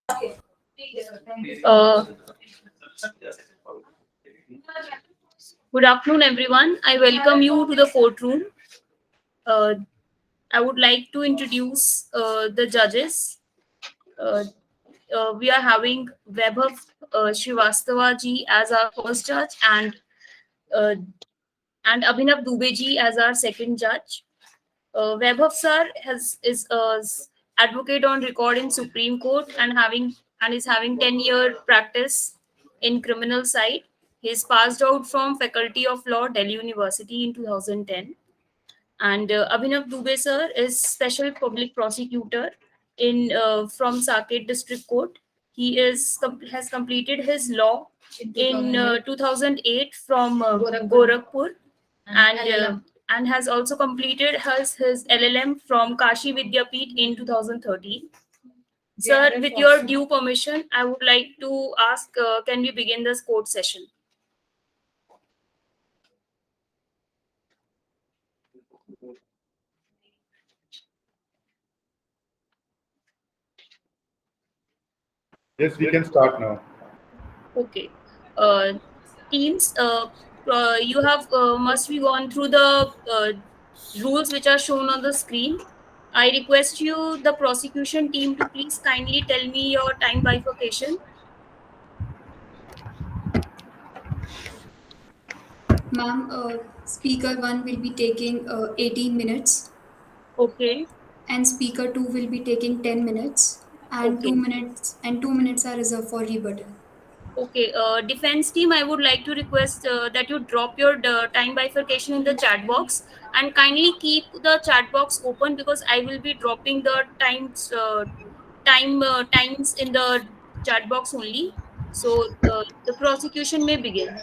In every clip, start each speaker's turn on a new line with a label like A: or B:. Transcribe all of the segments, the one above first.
A: Uh, Good afternoon, everyone. I welcome you to the courtroom. Uh, I would like to introduce the judges. Uh, we are having Vaibhav Srivastava ji as our first judge, uh, and Abhinav Dubey ji as our second judge. Vaibhav sir is a advocate on record in Supreme Court and is having 10-year practice in criminal side. He is passed out from Faculty of Law, Delhi University in 2010. And Abhinav Dubey sir is special public prosecutor in from Saket District Court. He has completed his law in 2008 from Gorakhpur, and has also completed his LLM from Kashi Vidyapeeth in 2013. Sir, with your due permission, I would like to ask, can we begin this court session?
B: Yes, we can start now.
A: Okay. Uh, Teams, you have must be gone through the rules which are shown on the screen. I request you, the prosecution team, to please kindly tell me your time bifurcation.
C: Ma'am, speaker 1 will be taking 18 minutes
A: Okay.
C: and speaker 2 will be taking 10 minutes and
A: Okay.
C: 2 minutes are reserved for rebuttal.
A: Okay, defense team, I would like to request that you drop your time bifurcation in the chat box and kindly keep the chat box open because I will be dropping the times in the chat box only. So the prosecution may begin.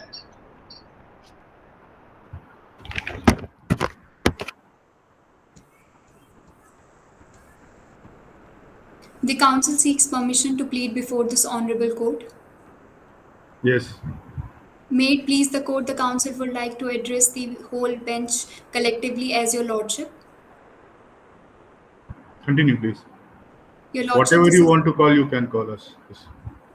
C: The counsel seeks permission to plead before this honorable court.
B: Yes.
C: May it please the court, the counsel would like to address the whole bench collectively as your lordship.
B: Continue, please.
C: Your lordship,
B: Whatever
C: this
B: you
C: is
B: want to call, you can call us. Yes.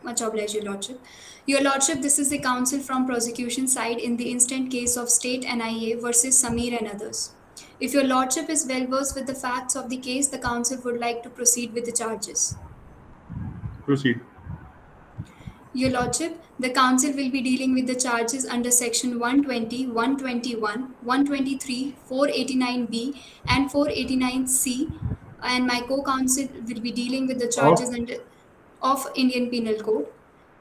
C: much obliged, your lordship. Your lordship, this is the counsel from prosecution side in the instant case of state NIA versus Sameer and others. If your lordship is well versed with the facts of the case, the counsel would like to proceed with the charges.
B: Proceed.
C: Your lordship, the counsel will be dealing with the charges under section 120, 121, 123, 489B and 489C, and my co-counsel will be dealing with the charges of Indian Penal Code,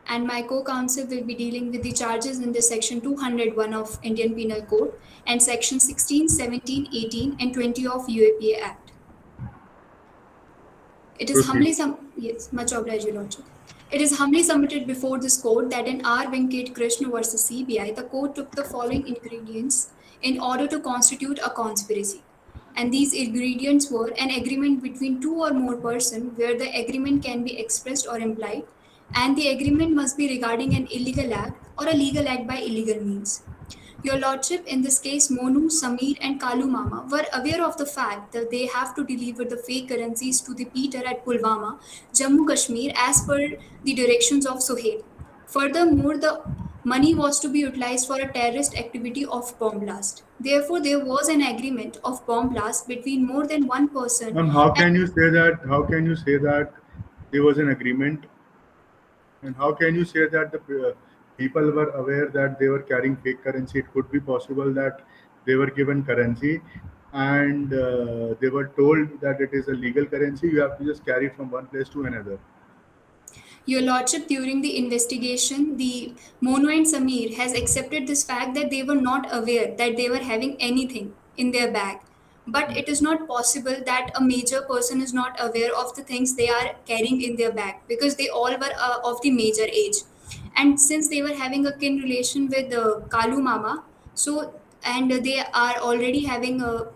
C: and my co-counsel will be dealing with the charges under section 201 of Indian Penal Code and section 16, 17, 18 and 20 of UAPA Act. It is much obliged, your lordship. It is humbly submitted before this court that in R. Venkat Krishna versus CBI, the court took the following ingredients in order to constitute a conspiracy. And these ingredients were an agreement between two or more persons where the agreement can be expressed or implied, and the agreement must be regarding an illegal act or a legal act by illegal means. Your lordship, in this case, Monu, Sameer and Kalu Mama were aware of the fact that they have to deliver the fake currencies to the Peter at Pulwama, Jammu Kashmir, as per the directions of Sohail. Furthermore, the money was to be utilized for a terrorist activity of bomb blast. Therefore, there was an agreement of bomb blast between more than one person.
B: Ma'am, how can you say that? How can you say that there was an agreement? And how can you say that the people were aware that they were carrying fake currency? It could be possible that they were given currency and they were told that it is a legal currency. You have to just carry it from one place to another.
C: Your lordship, during the investigation, the Monu and Sameer has accepted this fact that they were not aware that they were having anything in their bag. But it is not possible that a major person is not aware of the things they are carrying in their bag because they all were of the major age. And since they were having a kin relation with Kalu Mama, and they are already having a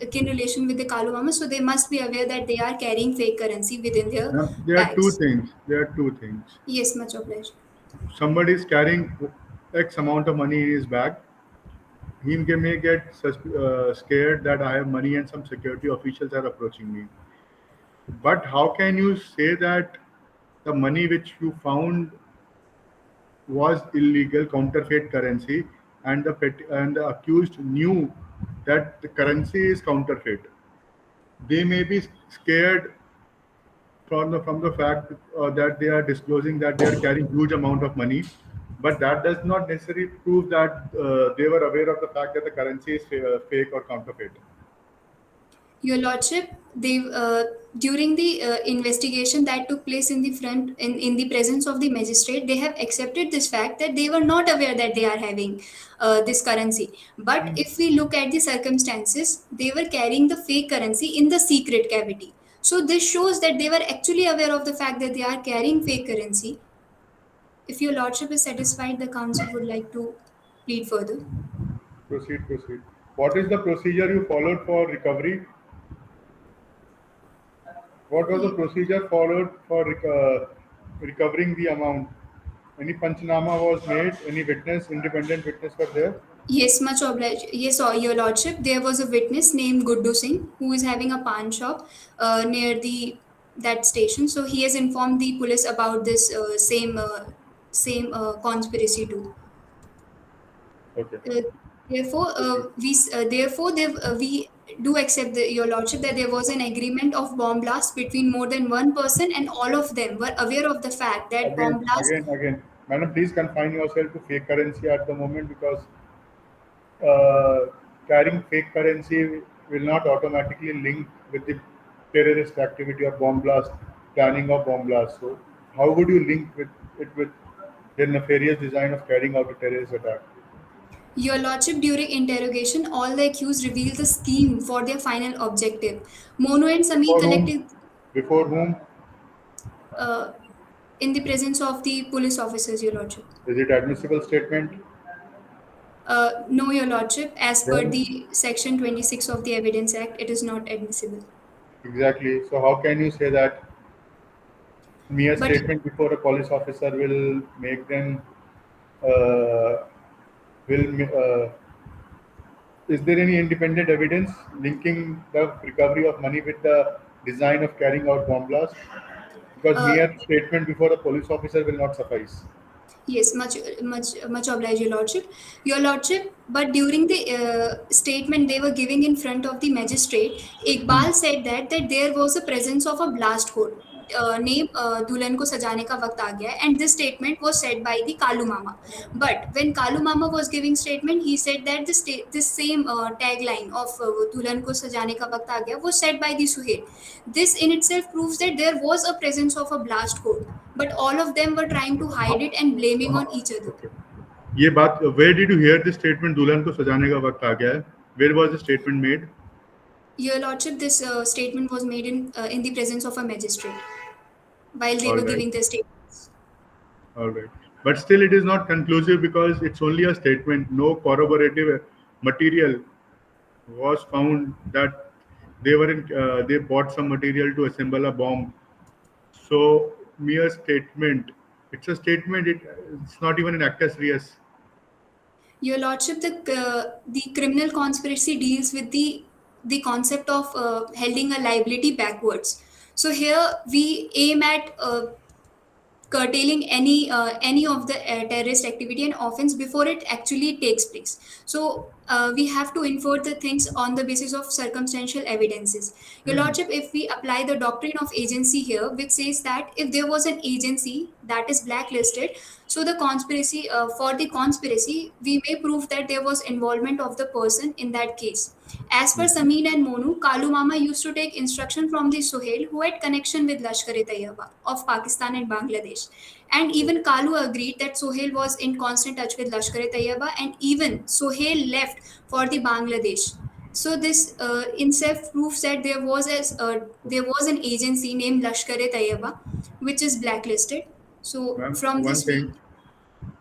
C: kin relation with the Kalu Mama, so they must be aware that they are carrying fake currency within their
B: There are two
C: bags.
B: things. There are two things.
C: Yes, much obliged.
B: Somebody is carrying X amount of money in his bag. He may get scared that I have money and some security officials are approaching me. But how can you say that the money which you found was illegal counterfeit currency, and the accused knew that the currency is counterfeit. They may be scared from the fact that they are disclosing that they are carrying huge amount of money, but that does not necessarily prove that they were aware of the fact that the currency is fake or counterfeit.
C: Your Lordship, they during the investigation that took place in the in the presence of the magistrate, they have accepted this fact that they were not aware that they are having this currency. But if we look at the circumstances, they were carrying the fake currency in the secret cavity. So this shows that they were actually aware of the fact that they are carrying fake currency. If your Lordship is satisfied, the council would like to plead further.
B: Proceed. What is the procedure you followed for recovery? What was the procedure followed for recovering the amount? Any panchnama was made? Any independent witness were there?
C: Yes, much obliged. Yes, Your Lordship. There was a witness named Guddu Singh who is having a pan shop near that station. So he has informed the police about this same conspiracy too.
B: Okay.
C: Therefore, we do accept Your Lordship that there was an agreement of bomb blast between more than one person, and all of them were aware of the fact that bomb blast.
B: Again. Madam, please confine yourself to fake currency at the moment, because carrying fake currency will not automatically link with the terrorist activity or bomb blast, planning of bomb blast. So, how would you link it with the nefarious design of carrying out a terrorist attack?
C: Your Lordship, during interrogation, all the accused revealed the scheme for their final objective. Monu and Sami
B: Before whom?
C: collected
B: Before whom?
C: In the presence of the police officers, Your Lordship.
B: Is it admissible statement?
C: No, Your Lordship. As per
B: Then-
C: the Section 26 of the Evidence Act, it is not admissible.
B: Exactly. So how can you say that mere
C: But-
B: statement before a police officer will make them is there any independent evidence linking the recovery of money with the design of carrying out bomb blast? Because mere statement before a police officer will not suffice.
C: Yes, much obliged, Your Lordship. Your Lordship, but during the statement they were giving in front of the magistrate, Iqbal said that there was a presence of a blast hole. Name दुल्हन को सजाने का वक्त आ गया, and this statement was said by the Kalu Mama. But when Kalu Mama was giving statement, he said that this same tagline of दुल्हन को सजाने का वक्त आ गया was said by the Suhail. This in itself proves that there was a presence of a blast hole, but all of them were trying to hide it and blaming on each other.
B: Okay. ये बात, where did you hear this statement? दुल्हन को सजाने का वक्त आ गया है. Where was the statement made?
C: Your Lordship, this statement was made in the presence of a magistrate while they
B: All
C: were
B: right.
C: giving their statements.
B: All right. But still, it is not conclusive because it's only a statement. No corroborative material was found that they bought some material to assemble a bomb. So mere statement. It's a statement. It's not even an actus reus.
C: Your Lordship, the criminal conspiracy deals with the concept of holding a liability backwards. So here we aim at curtailing any of the terrorist activity and offense before it actually takes place. So we have to infer the things on the basis of circumstantial evidences. Your Lordship, if we apply the doctrine of agency here, which says that if there was an agency that is blacklisted, so the conspiracy for the conspiracy, we may prove that there was involvement of the person in that case. As per Samin and Monu, Kalu Mama used to take instruction from the Suhail, who had connection with Lashkar-e-Taiba of Pakistan and Bangladesh. And even Kalu agreed that Suhail was in constant touch with Lashkar-e-Taiba, and even Suhail left for the Bangladesh. So this in self proves that there was an agency named Lashkar-e-Taiba, which is blacklisted. So
B: Ma'am,
C: from
B: one
C: this,
B: thing,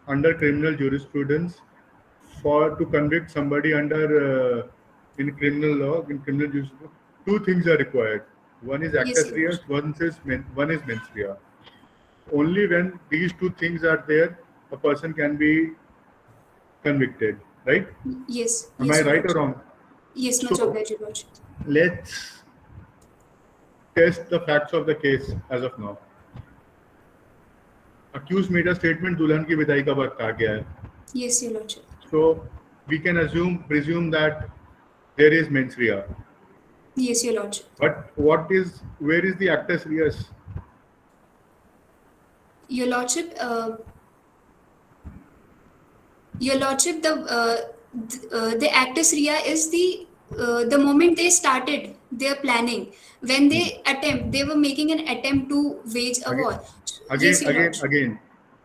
B: under criminal jurisprudence, to convict somebody under in criminal law, in criminal jurisprudence, two things are required. One is actus
C: Yes,
B: reus, one is mens rea. Only when these two things are there, a person can be convicted, right?
C: yes.
B: Am
C: yes,
B: I
C: Your
B: right or
C: Lordship.
B: wrong?
C: Yes, much
B: So-
C: obliged, Your Lordship.
B: Let's test the facts of the case as of now. accused made a statement, दुल्हन की विदाई का वक्त आ गया है.
C: Yes, Your Lordship.
B: So we can presume that there is mens rea.
C: Yes, Your Lordship.
B: But where is the actus reus?
C: Your Lordship, the actus rea is the moment they started their planning. When they were making an attempt to wage a war. Yes, Your Lordship.
B: Again.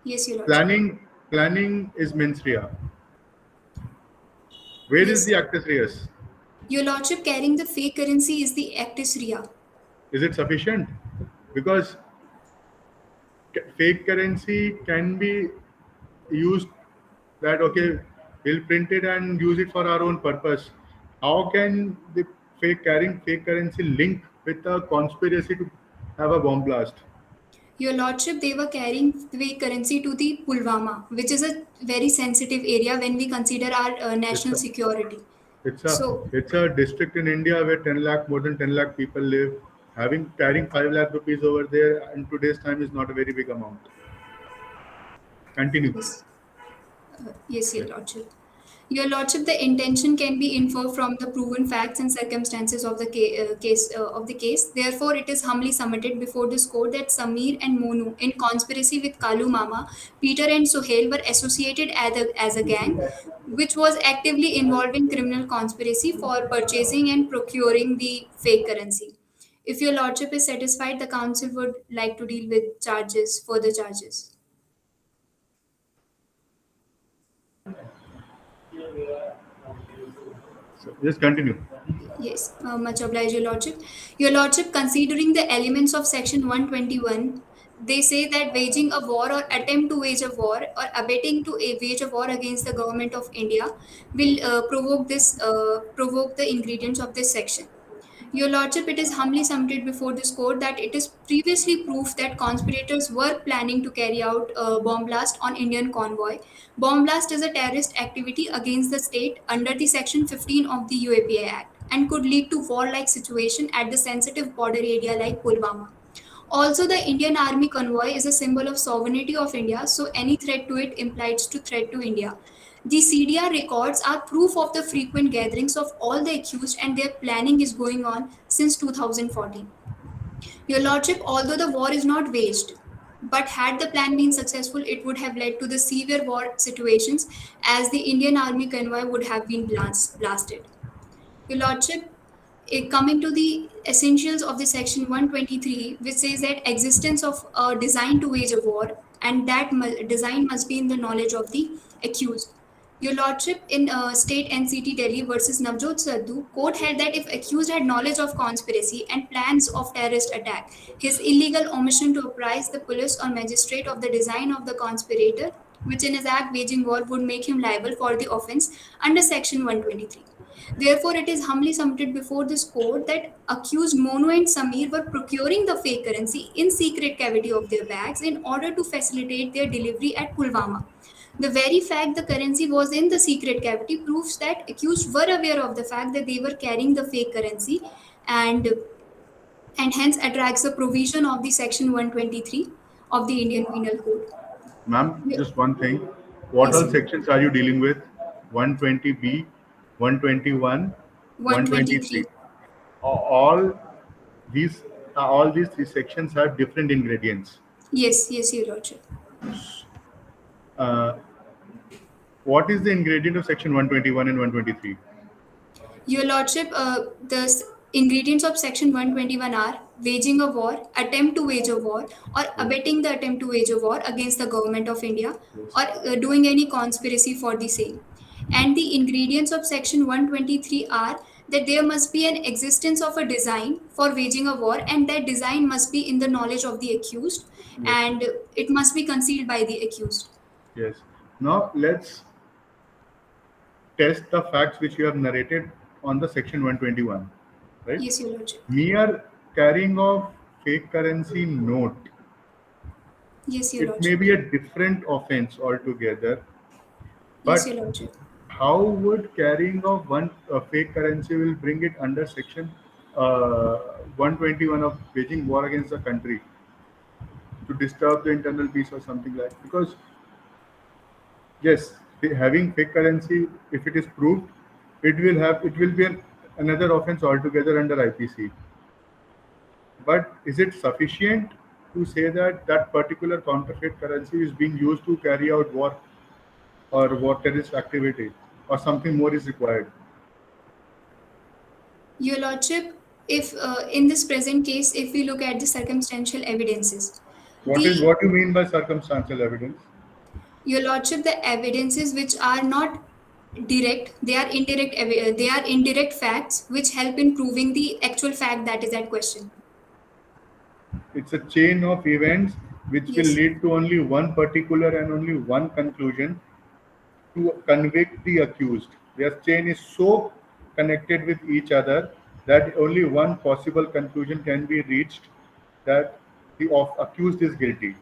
C: Yes, Your Lordship.
B: Planning is mens rea. Where
C: Yes.
B: is the actus reus?
C: Your Lordship, carrying the fake currency is the actus rea.
B: Is it sufficient? Because fake currency can be used that, okay, we'll print it and use it for our own purpose. How can the carrying fake currency link with a conspiracy to have a bomb blast?
C: Your Lordship, they were carrying fake currency to the Pulwama, which is a very sensitive area when we consider our national
B: It's a-
C: security.
B: It's
C: So-
B: a district in India where 10 lakh, more than 10 lakh people live. Carrying 5 lakh rupees over there in today's time is not a very big amount. Continue.
C: Yes, yes, Your Lordship. Your Lordship, the intention can be inferred from the proven facts and circumstances of the case. Therefore, it is humbly submitted before this court that Samir and Monu, in conspiracy with Kalu Mama, Peter and Sohail, were associated as a gang, which was actively involved in criminal conspiracy for purchasing and procuring the fake currency. If Your Lordship is satisfied, the council would like to deal with further charges.
B: So just continue.
C: Yes, much obliged, Your Lordship. Your Lordship, considering the elements of Section 121, they say that waging a war or attempt to wage a war or abetting to wage a war against the government of India will provoke the ingredients of this section. Your Lordship, it is humbly submitted before this court that it is previously proved that conspirators were planning to carry out a bomb blast on Indian convoy. Bomb blast is a terrorist activity against the state under the Section 15 of the UAPA Act and could lead to warlike situation at the sensitive border area like Pulwama. Also, the Indian Army convoy is a symbol of sovereignty of India, so any threat to it implies to threat to India. The CDR records are proof of the frequent gatherings of all the accused, and their planning is going on since 2014. Your Lordship, although the war is not waged, but had the plan been successful, it would have led to the severe war situations as the Indian Army convoy would have been blasted. Your Lordship, coming to the essentials of the Section 123, which says that existence of a design to wage a war, and that design must be in the knowledge of the accused. Your Lordship, in State NCT Delhi versus Navjot Sadhu, court held that if accused had knowledge of conspiracy and plans of terrorist attack, his illegal omission to apprise the police or magistrate of the design of the conspirator, which in his act waging war would make him liable for the offence under Section 123. Therefore, it is humbly submitted before this court that accused Monu and Samir were procuring the fake currency in secret cavity of their bags in order to facilitate their delivery at Pulwama. The very fact the currency was in the secret cavity proves that accused were aware of the fact that they were carrying the fake currency and hence attracts the provision of the Section 123 of the Indian Penal Code.
B: Ma'am,
C: Yeah.
B: just one thing. What
C: Yes,
B: all
C: sir.
B: sections are you dealing with? 120B, 121,
C: 123.
B: All these three sections have different ingredients.
C: Yes, Your Lordship.
B: Uh, what is the ingredient of section 121 and 123?
C: Your Lordship, the ingredients of Section 121 are waging a war, attempt to wage a war, or abetting the attempt to wage a war against the government of India, or doing any conspiracy for the same. And the ingredients of Section 123 are that there must be an existence of a design for waging a war, and that design must be in the knowledge of the accused, and it must be concealed by the accused.
B: Yes. Now let's test the facts which you have narrated on the section 121. Right?
C: Yes, Your Lordship.
B: Mere carrying of fake currency note.
C: Yes, Your
B: It
C: Lordship.
B: may be a different offense altogether.
C: Yes,
B: But
C: Your Lordship.
B: how would carrying of fake currency will bring it under section 121 of waging war against the country? to disturb the internal peace or something like. Because yes, having fake currency, if it is proved, it will be another offense altogether under IPC. But is it sufficient to say that that particular counterfeit currency is being used to carry out war or war terrorist activity, or something more is required?
C: Your Lordship, if in this present case, if we look at the circumstantial evidences, the
B: What do you mean by circumstantial evidence?
C: Your Lordship, the evidences which are not direct, they are indirect. They are indirect facts which help in proving the actual fact that is at question.
B: It's a chain of events which will
C: Yes.
B: lead to only one particular and only one conclusion, to convict the accused. Their chain is so connected with each other that only one possible conclusion can be reached, that the accused is guilty.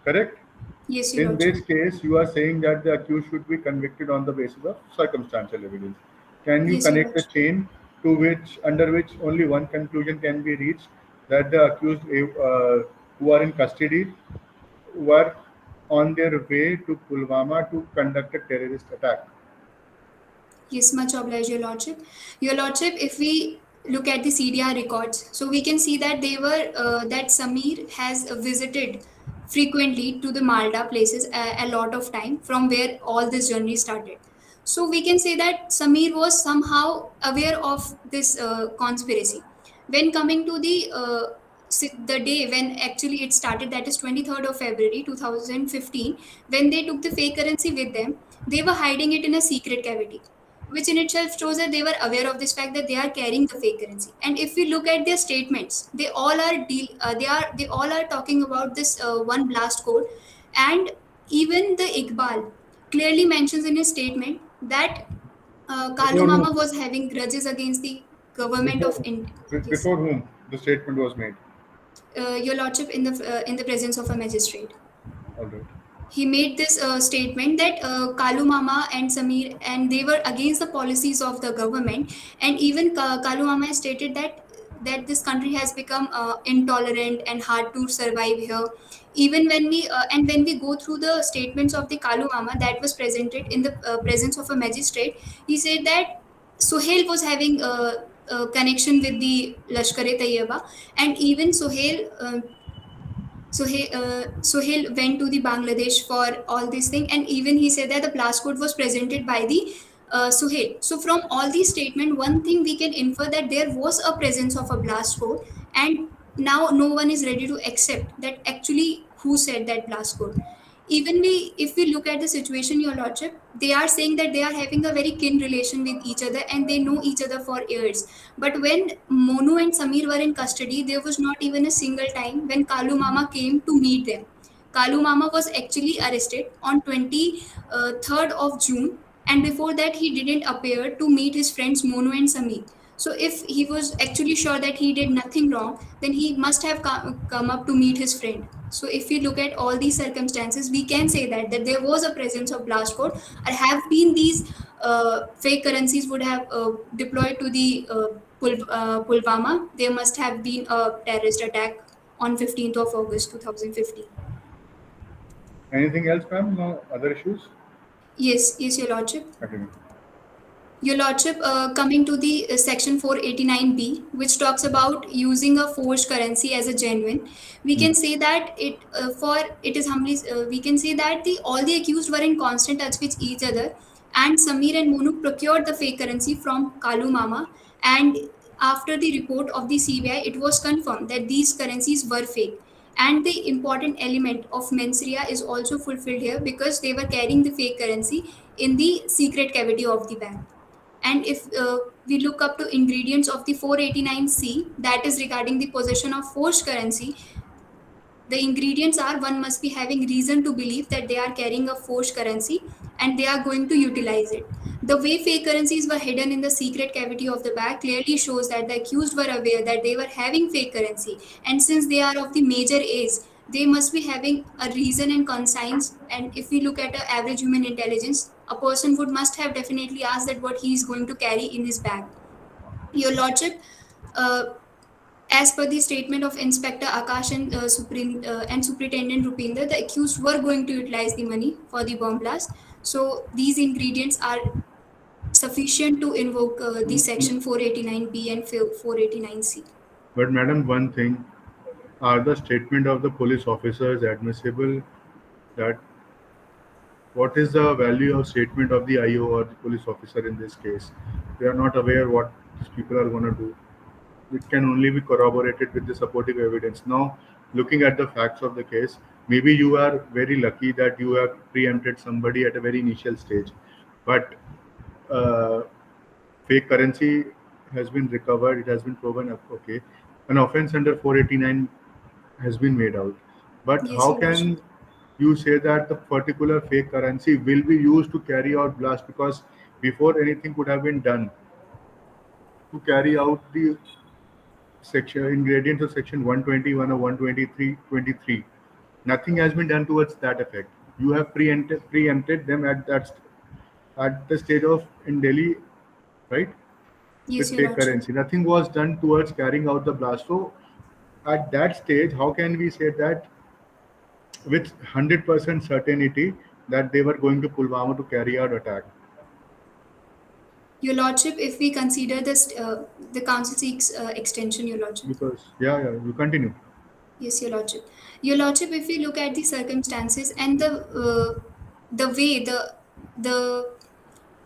B: Correct?
C: Yes, Your
B: In
C: Lordship.
B: this case, you are saying that the accused should be convicted on the basis of circumstantial evidence. Can you
C: Yes, Your
B: connect the
C: Lordship.
B: chain to which under which only one conclusion can be reached, that the accused who are in custody were on their way to Pulwama to conduct a terrorist attack?
C: Yes, much obliged, Your Lordship. Your Lordship, if we look at the CDR records, so we can see that that Samir has visited frequently to the Malda places a lot of time from where all this journey started. So we can say that Samir was somehow aware of this conspiracy. When coming to the day when actually it started, that is 23rd of February 2015, when they took the fake currency with them, they were hiding it in a secret cavity, which in itself shows that they were aware of this fact that they are carrying the fake currency. And if we look at their statements, they all are talking about this one blast code. And even the Iqbal clearly mentions in his statement that Kalu
B: Before
C: Mama
B: whom?
C: was having grudges against the government of
B: Before,
C: India. Yes,
B: before whom the statement was made?
C: Your Lordship, in the presence of a magistrate.
B: All right.
C: He made this statement that Kalu Mama and Samir, and they were against the policies of the government. And even Kalu Mama has stated that this country has become intolerant and hard to survive here. Even when we go through the statements of the Kalu Mama that was presented in the presence of a magistrate, he said that Suhail was having a connection with the Lashkar-e-Taiba, and even Sohail went to the Bangladesh for all this thing, and even he said that the blast code was presented by the Sohail. So from all these statements, one thing we can infer that there was a presence of a blast code, and now no one is ready to accept that actually who said that blast code. Even if we look at the situation, Your Lordship, they are saying that they are having a very kin relation with each other and they know each other for years. But when Monu and Samir were in custody, there was not even a single time when Kalu Mama came to meet them. Kalu Mama was actually arrested on 23rd of June, and before that, he didn't appear to meet his friends Monu and Samir. So, if he was actually sure that he did nothing wrong, then he must have come up to meet his friend. So, if we look at all these circumstances, we can say that there was a presence of blast code, or have been these fake currencies would have deployed to the Pulwama. There must have been a terrorist attack on 15th of August 2015.
B: Anything else, ma'am? No other issues?
C: Yes, Your Lordship.
B: Continue.
C: Your Lordship, coming to the section 489B, which talks about using a forged currency as a genuine, we can say that it is humbly we can say that the all the accused were in constant touch with each other, and Samir and Monu procured the fake currency from Kalu Mama, and after the report of the CBI, it was confirmed that these currencies were fake. And the important element of mens rea is also fulfilled here because they were carrying the fake currency in the secret cavity of the bank. And if we look up to ingredients of the 489C, that is regarding the possession of forged currency, the ingredients are: one must be having reason to believe that they are carrying a forged currency and they are going to utilize it. The way fake currencies were hidden in the secret cavity of the bag clearly shows that the accused were aware that they were having fake currency, and since they are of the major age, they must be having a reason and conscience. And if we look at the average human intelligence, a person would must have definitely asked that what he is going to carry in his bag. Your Lordship, uh, As per the statement of Inspector Akash and Superintendent Rupinder, the accused were going to utilize the money for the bomb blast. So these ingredients are sufficient to invoke the section 489B and 489C.
B: But madam, one thing, are the statement of the police officers admissible? That what is the value of statement of the IO or the police officer in this case? They are not aware what these people are going to do. It can only be corroborated with the supportive evidence. Now, looking at the facts of the case, maybe you are very lucky that you have preempted somebody at a very initial stage, but uh, fake currency has been recovered. It has been proven. Okay, an offense under 489 has been made out. But
C: Yes,
B: how
C: Your Lordship.
B: can you say that the particular fake currency will be used to carry out blast? Because before anything could have been done to carry out the section ingredients of section 121 or 123 nothing has been done towards that effect. You have preempted them at at the stage of in Delhi, right?
C: Yes,
B: With
C: Your
B: fake
C: Lordship.
B: currency, nothing was done towards carrying out the blast. So at that stage, how can we say that with 100% certainty that they were going to Pulwama to carry out attack?
C: Your Lordship, if we consider this, the council seeks extension, Your Lordship.
B: Because yeah, you continue.
C: Yes, Your Lordship. Your Lordship, if we look at the circumstances and the way the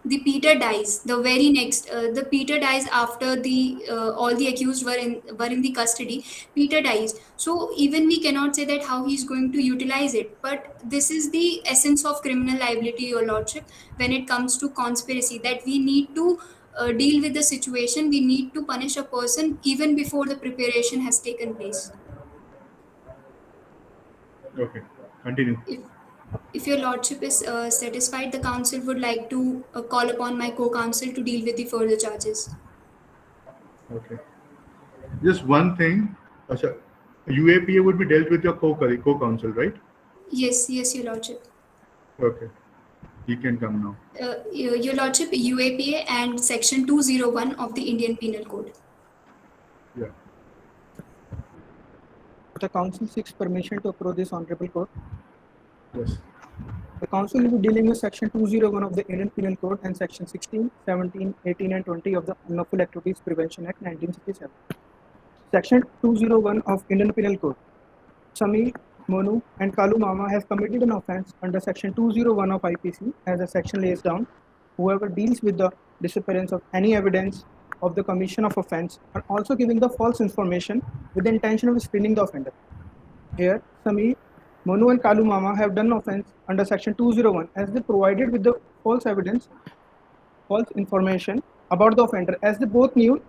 C: the Peter dies, the very next the Peter dies after the all the accused were in the custody. Peter dies. So even we cannot say that how he's going to utilize it. But this is the essence of criminal liability, Your Lordship, when it comes to conspiracy. That we need to deal with the situation. We need to punish a person even before the preparation has taken place.
B: Okay, continue.
C: If if your lordship is satisfied, the council would like to call upon my co-counsel to deal with the further charges.
B: Okay. Just one thing. Acha, UAPA would be dealt with your co-counsel, right?
C: Yes, your lordship.
B: Okay. He can come now.
C: Your lordship, UAPA and section 201 of the Indian Penal Code.
B: Yeah.
D: The council seeks permission to approach this honorable court.
B: Yes.
D: The council will be dealing with section 201 of the Indian Penal Code and section 16, 17, 18 and 20 of the Unlawful Activities Prevention Act 1967. Section 201 of Indian Penal Code. Samir, Monu and Kalu Mama have committed an offence under section 201 of IPC, as the section lays down. Whoever deals with the disappearance of any evidence of the commission of offence and also giving the false information with the intention of screening the offender. Here, Samir, Monu and Kalu Mama have done offence under section 201 as they provided with the false evidence, false information about the offender, as they both knew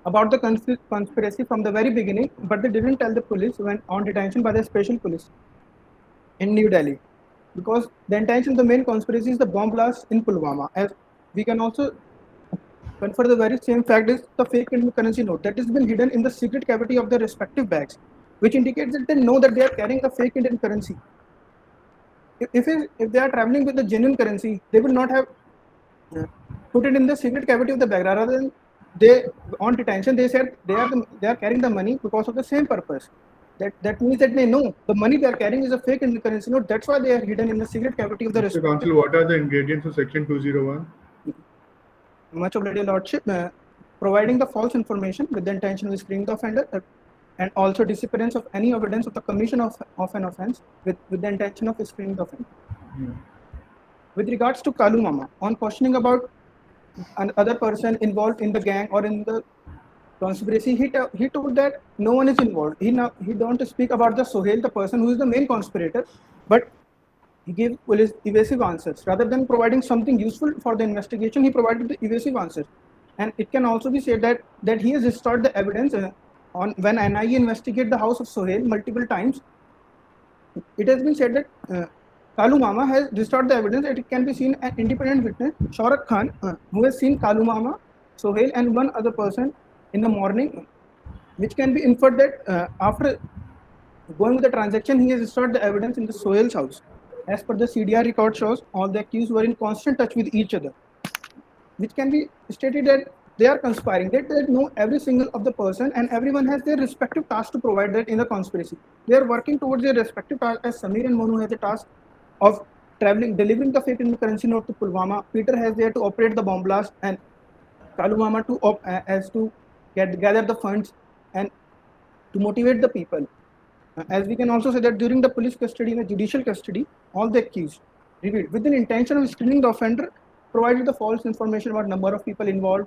D: about the conspiracy from the very beginning, but they didn't tell the police when on detention by the special police in New Delhi, because the intention, the main conspiracy is the bomb blast in Pulwama. As we can also confer the very same fact is the fake Indian currency note that has been hidden in the secret cavity of their respective bags, which indicates that they know that they are carrying the fake Indian currency. If they are traveling with the genuine currency, they will not have put it in the secret cavity of the bag. Rather than they on detention, they said they are carrying the money because of the same purpose. That means that they know the money they are carrying is a fake Indian currency note. That's why they are hidden in the secret cavity of the
B: Mr.
D: respective.
B: Counsel, what are the ingredients of section 201?
D: Much of your lordship, providing the false information with the intention of screening the offender, and also disappearance of any evidence of the commission of an offence with the intention of screening the offender.
B: Yeah.
D: With regards to Kalu Mama, on questioning about another person involved in the gang or in the conspiracy, he told that no one is involved. He don't speak about the Sohail, the person who is the main conspirator, but he gave police evasive answers. Rather than providing something useful for the investigation, he provided the evasive answers. And it can also be said that he has destroyed the evidence on when NIA investigate the house of Sohail multiple times. It has been said that Kalu Mama has destroyed the evidence. It can be seen an independent witness, Shaurak Khan, who has seen Kalu Mama, Sohail, and one other person in the morning, which can be inferred that after going with the transaction, he has destroyed the evidence in the Sohail's house. As per the CDR record shows, all the accused were in constant touch with each other, which can be stated that they are conspiring. They know every single of the person, and everyone has their respective task to provide that in the conspiracy. They are working towards their respective task. As Samir and Monu has the task of traveling, delivering the fake currency note to Pulwama. Peter has there to operate the bomb blast, and Kalu Mama to gather the funds and to motivate the people. As we can also say that during the police custody and the judicial custody, all the accused revealed with the intention of screening the offender, provided the false information about number of people involved,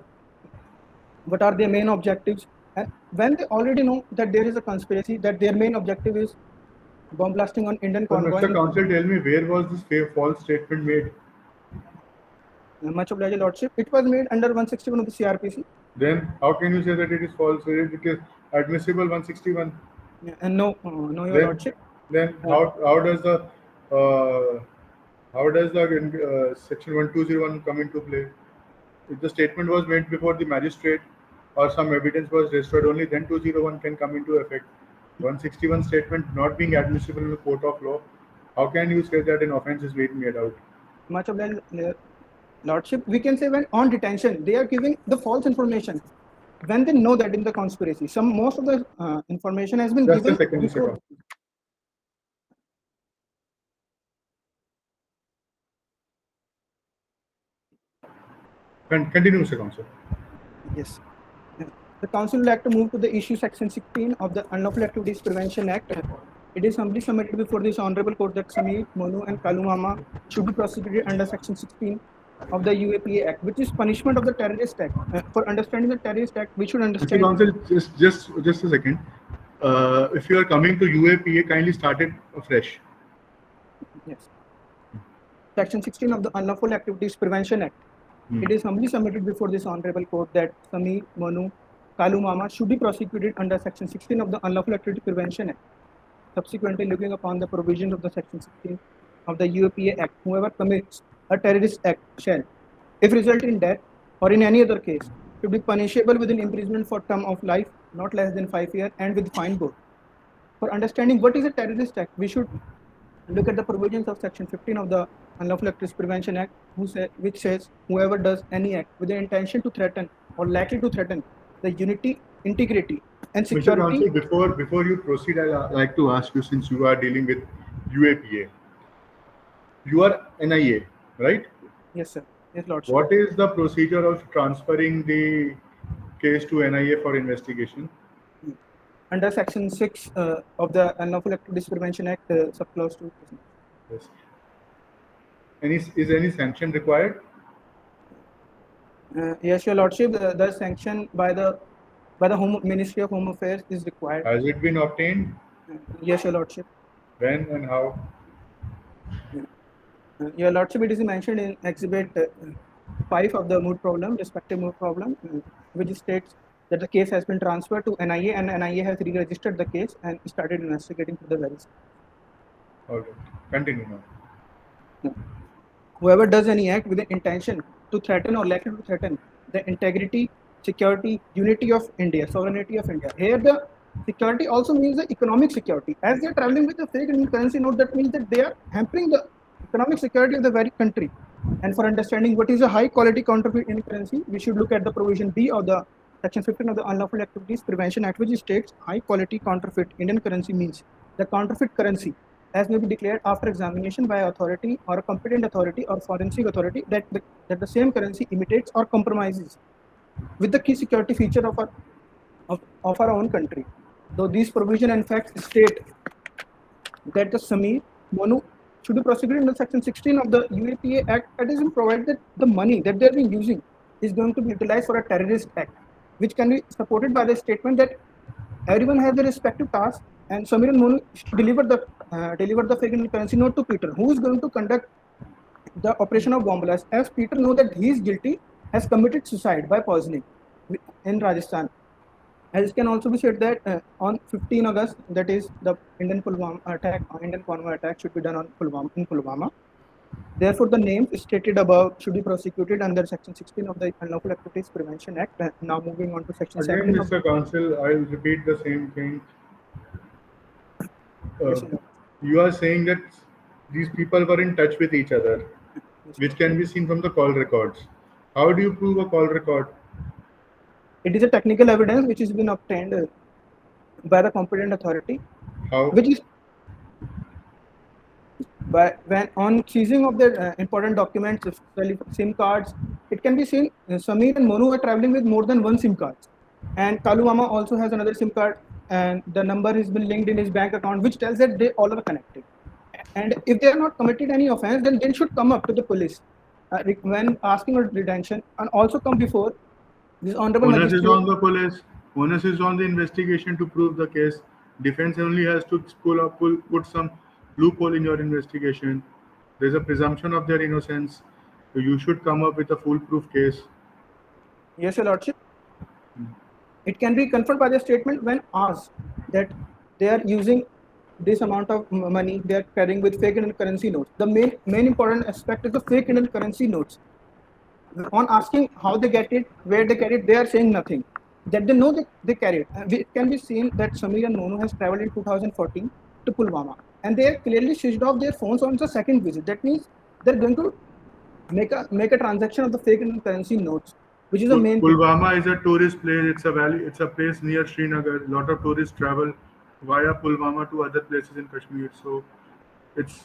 D: what are their main objectives, and when they already know that there is a conspiracy, that their main objective is bomb blasting on Indian
B: But
D: convoy.
B: Mr. Counsel, tell me, where was this false statement made?
D: Much obliged, Lordship. It was made under 161 of the CRPC.
B: Then how can you say that it is false? It is admissible 161.
D: And no, Your
B: Then-
D: Lordship.
B: Then how does the section 1201 come into play? If the statement was made before the magistrate or some evidence was destroyed, only then 201 can come into effect. 161 statement not being admissible in the court of law, how can you say that an offense is being made out?
D: Much obliged, Lordship. We can say when on detention, they are giving the false information. When they know that in the conspiracy, most of the information has been
B: Just a
D: given
B: second, Mr.
D: before.
B: Counsel. Continue, Mr. Counsel.
D: Yes. The Council would like to move to the issue section 16 of the Unlawful Activities Prevention Act. It is humbly submitted before this Honorable Court that Samir, Monu and Kalu Mama should be prosecuted under section 16 of the UAPA Act, which is punishment of the terrorist act. For understanding the terrorist act, we should
B: Mr.
D: understand.
B: Counsel, just a second. If you are coming to UAPA, kindly start it afresh.
D: Yes. Section 16 of the Unlawful Activities Prevention Act. It is humbly submitted before this Honorable Court that Samir, Monu, Kalu Mama should be prosecuted under section 16 of the Unlawful Activity Prevention Act. Subsequently, looking upon the provisions of the section 16 of the UAPA Act, whoever commits a terrorist act shall, if result in death or in any other case, should be punishable with an imprisonment for term of life, not less than 5 years, and with fine both. For understanding what is a terrorist act, we should look at the provisions of section 15 of the Unlawful Activities Prevention Act, which says whoever does any act with the intention to threaten or likely to threaten the unity, integrity, and
B: Mr.
D: security.
B: Counsel, before you proceed, I'd like to ask you, since you are dealing with UAPA, you are NIA, right?
D: Yes, sir. Yes, Lordship.
B: What is the procedure of transferring the case to NIA for investigation?
D: Under section 6 of the Unlawful Activities Prevention Act, subclause 2.
B: Yes. Is any sanction required?
D: Yes, Your Lordship. The sanction by the Ministry of Home Affairs is required.
B: Has it been obtained?
D: Yes, Your Lordship.
B: When and how?
D: Your Lordship, it is mentioned in Exhibit 5 of the moot problem, respective moot problem, which states that the case has been transferred to NIA and NIA has re-registered the case and started investigating for the various.
B: Okay. Continue now.
D: Whoever does any act with the intention to threaten or likely to threaten the integrity, security, unity of India, sovereignty of India. Here the security also means the economic security. As they are traveling with the fake Indian currency note, that means that they are hampering the economic security of the very country. And for understanding what is a high quality counterfeit Indian currency, we should look at the provision B of the section 15 of the Unlawful Activities Prevention Act, which states high quality counterfeit Indian currency means the counterfeit currency as may be declared after examination by authority or a competent authority or forensic authority that the same currency imitates or compromises with the key security feature of our own country. Though these provisions in fact state that the Samir, Monu should be prosecuted under section 16 of the UAPA Act, that is provided that the money that they are being using is going to be utilized for a terrorist act, which can be supported by the statement that everyone has their respective tasks, and Samir and Monu delivered the fake Indian currency note to Peter, who is going to conduct the operation of bomb blast. As Peter knows that he is guilty, has committed suicide by poisoning in Rajasthan. As it can also be said that on 15 August, that is the Indian convoy attack should be done on Pulwama. Therefore, the names stated above should be prosecuted under section 16 of the Unlawful Activities Prevention Act. Now moving on to section
B: Again,
D: 17 of
B: Mr. Counsel, I will repeat the same thing. You are saying that these people were in touch with each other, which can be seen from the call records. How do you prove a call record?
D: It is a technical evidence which has been obtained by the competent authority,
B: How?
D: which is when on seizing of the important documents, especially SIM cards, it can be seen Sameer and Monu are traveling with more than one SIM card, and Kalu Mama also has another SIM card, and the number has been linked in his bank account, which tells that they all are connected. And if they are not committed any offense, then they should come up to the police when asking for detention, and also come before this honorable
B: Onus is
D: magistrate.
B: on the police. Onus is on the investigation to prove the case. Defense only has to put some loophole in your investigation. There's a presumption of their innocence. So you should come up with a foolproof case.
D: Yes, Your Lordship. It can be confirmed by the statement when asked that they are using this amount of money they are carrying with fake Indian currency notes. The main important aspect is the fake Indian currency notes. On asking how they get it, where they get it, they are saying nothing. That they know that they carry it. It can be seen that Sameer and Monu has traveled in 2014 to Pulwama, and they have clearly switched off their phones on the second visit. That means they're going to make a transaction of the fake Indian currency notes, which is the main thing.
B: Pulwama is a tourist place. It's a valley. It's a place near Srinagar. A lot of tourists travel via Pulwama to other places in Kashmir. So, it's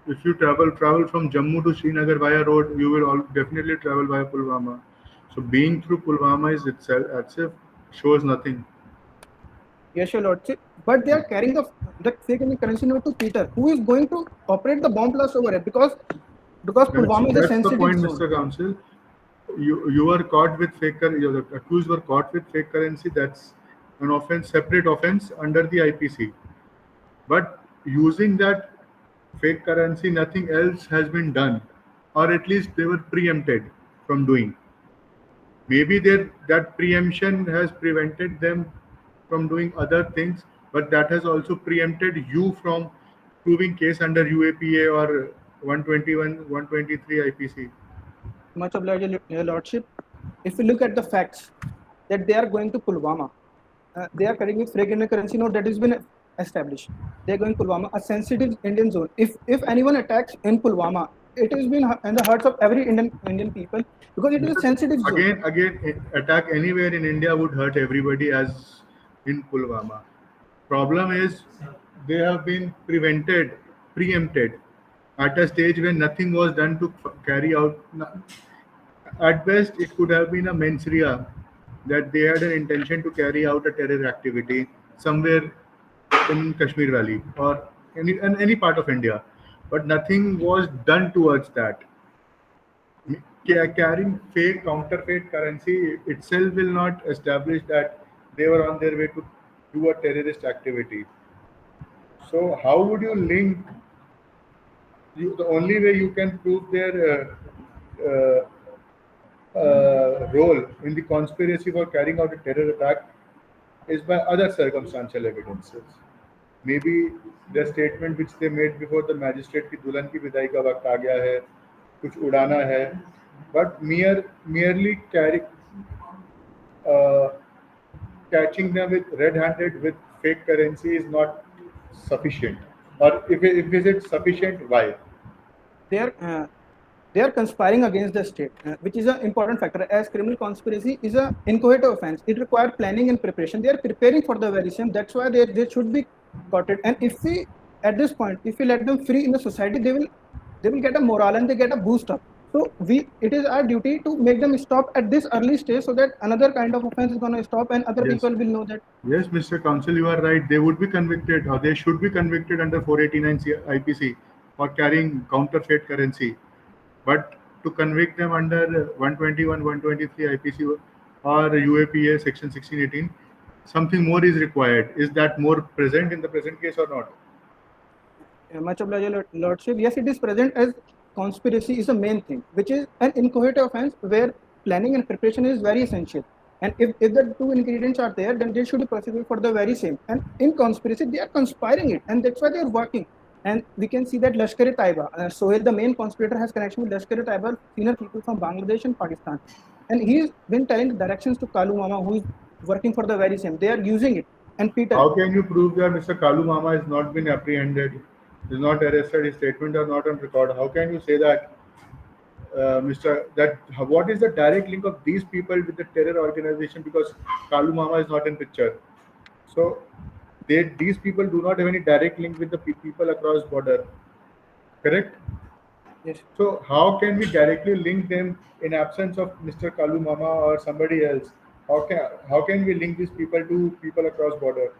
B: if you travel from Jammu to Srinagar via road, you will definitely travel via Pulwama. So, being through Pulwama is itself shows nothing.
D: Yes, Your Lordship. But they are carrying the fake Indian currency note to Peter, who is going to operate the bomb blast over it because Pulwama is a
B: That's the
D: sensitive
B: point,
D: zone.
B: Mr. Counsel. You were caught with fake currency. The accused were caught with fake currency. That's an offense, separate offense under the IPC. But using that fake currency, nothing else has been done, or at least they were preempted from doing. Maybe that preemption has prevented them from doing other things, but that has also preempted you from proving case under UAPA or 121, 123 IPC.
D: Much obliged, Your Lordship. If we look at the facts that they are going to Pulwama, they are carrying with fake Indian currency note that has been established. They are going to Pulwama, a sensitive Indian zone. If anyone attacks in Pulwama, it has been in the hearts of every Indian people because it is a sensitive zone.
B: Again, attack anywhere in India would hurt everybody as in Pulwama. Problem is they have been preempted at a stage when nothing was done to carry out. At best, it could have been a mens rea that they had an intention to carry out a terror activity somewhere in Kashmir Valley or any part of India, but nothing was done towards that. Carrying fake counterfeit currency itself will not establish that they were on their way to do a terrorist activity. So how would you link? The only way you can prove their role in the conspiracy for carrying out a terror attack is by other circumstantial evidences. Maybe the statement which they made before the magistrate कि दुल्हन की विदाई का वक्त आ गया है, कुछ उड़ाना है, but merely catching them with red-handed with fake currency is not sufficient. Or if is it sufficient, why?
D: They are conspiring against the state, which is an important factor. As criminal conspiracy is an inchoate offense, it requires planning and preparation. They are preparing for the very same. That's why they should be caught. And if we at this point, if we let them free in the society, they will get a morale and they get a boost up. So it is our duty to make them stop at this early stage so that another kind of offense is going to stop and other people will know that.
B: Yes, Mr. Counsel, you are right. They would be convicted or they should be convicted under 489 IPC for carrying counterfeit currency. But to convict them under 121, 123 IPC or UAPA section 1618, something more is required. Is that more present in the present case or not?
D: Much obliged, Lordship. Yes, it is present as conspiracy is the main thing, which is an inchoate offense where planning and preparation is very essential. And if the two ingredients are there, then they should be prosecuted for the very same. And in conspiracy, they are conspiring it, and that's why they are working. And we can see that Lashkar-e-Taiba, Sohail, the main conspirator, has connection with Lashkar-e-Taiba, senior people from Bangladesh and Pakistan. And he's been telling the directions to Kalu Mama, who is working for the very same. They are using it. And Peter.
B: How can you prove that Mr. Kalu Mama has not been apprehended, is not arrested, his statements are not on record? How can you say that what is the direct link of these people with the terror organization? Because Kalu Mama is not in picture, so these people do not have any direct link with the people across border, correct?
D: Yes.
B: So how can we directly link them in absence of Mr. Kalu Mama or somebody else? How can we link these people to people across border?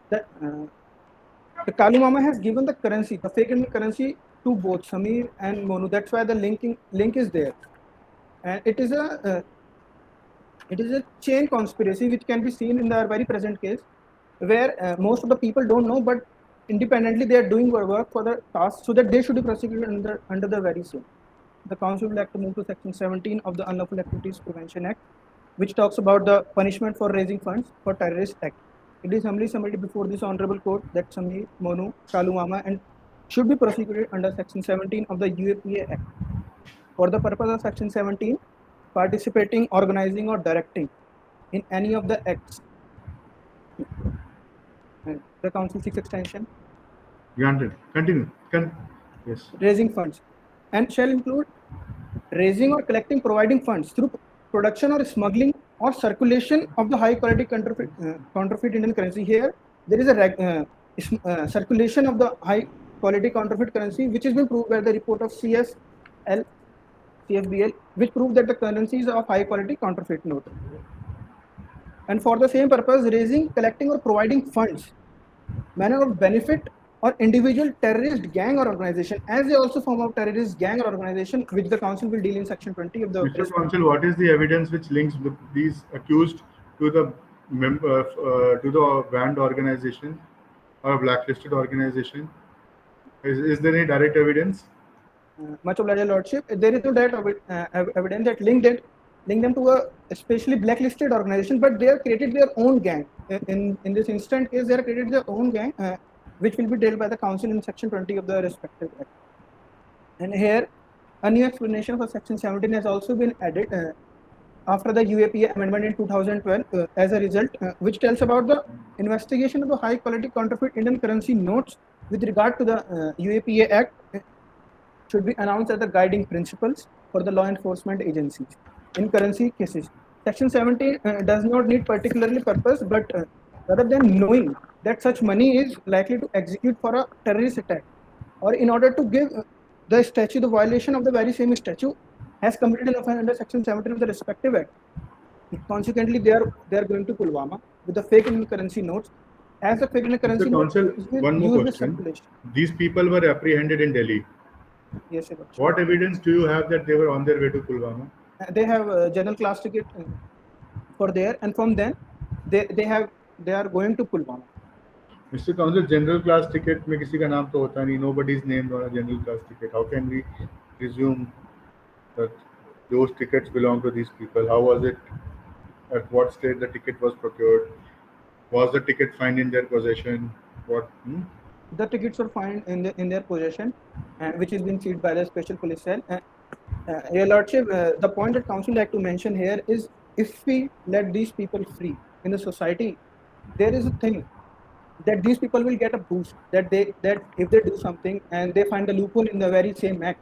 D: The Kalu Mama has given the currency, the fake Indian currency, to both Samir and Monu. That's why the link is there, and it is a chain conspiracy which can be seen in the very present case, where most of the people don't know, but independently they are doing work for the task, so that they should be prosecuted under the very same. The council would like to move to section 17 of the Unlawful Activities Prevention Act, which talks about the punishment for raising funds for terrorist act. It is humbly submitted before this honorable court that Samir, Monu, Kalu Mama and should be prosecuted under section 17 of the UAPA Act. For the purpose of section 17, participating, organizing or directing in any of the acts. And the council seeks extension.
B: Granted. Continue. Yes.
D: Raising funds and shall include raising or collecting, providing funds through production or smuggling or circulation of the high quality counterfeit Indian currency. Here there is a circulation of the high quality counterfeit currency, which has been proved by the report of CFBL, which proved that the currency is of high quality counterfeit note. And for the same purpose, raising, collecting or providing funds, manner of benefit or individual terrorist gang or organization, as they also form a terrorist gang or organization, which the council will deal in section 20 of the
B: Mr. Counsel, what is the evidence which links these accused to the banned organization or blacklisted organization? Is there any direct evidence?
D: Much obliged, Your Lordship. There is no direct evidence that link them to a especially blacklisted organization, but they have created their own gang. In this instant case, they have created their own gang, which will be dealt by the council in section 20 of the respective act. And here, a new explanation for section 17 has also been added after the UAPA amendment in 2012 as a result, which tells about the investigation of the high quality counterfeit Indian currency notes with regard to the UAPA Act should be announced as the guiding principles for the law enforcement agencies in currency cases. Section 17 does not need particularly purpose, but rather than knowing that such money is likely to execute for a terrorist attack, or in order to give the statute the violation of the very same statute has committed an offence under section 17 of the respective act. Consequently, they are going to Pulwama with the fake Indian currency notes. As the fake Indian currency notes,
B: one more question. These people were apprehended in Delhi.
D: Yes, sir.
B: What evidence do you have that they were on their way to Pulwama?
D: They have a general class ticket for there, and from then they are going to Pulwama.
B: Mr. Counsel, general class ticket में किसी का नाम तो होता नहीं. Nobody's named on a general class ticket. How can we presume that those tickets belong to these people? How was it? At what stage the ticket was procured? Was the ticket found in their possession? The
D: tickets were found in their possession, which is being seized by the special police cell. Your Lordship, the point that council like to mention here is, if we let these people free in the society, there is a thing that these people will get a boost, that if they do something and they find a loophole in the very same act,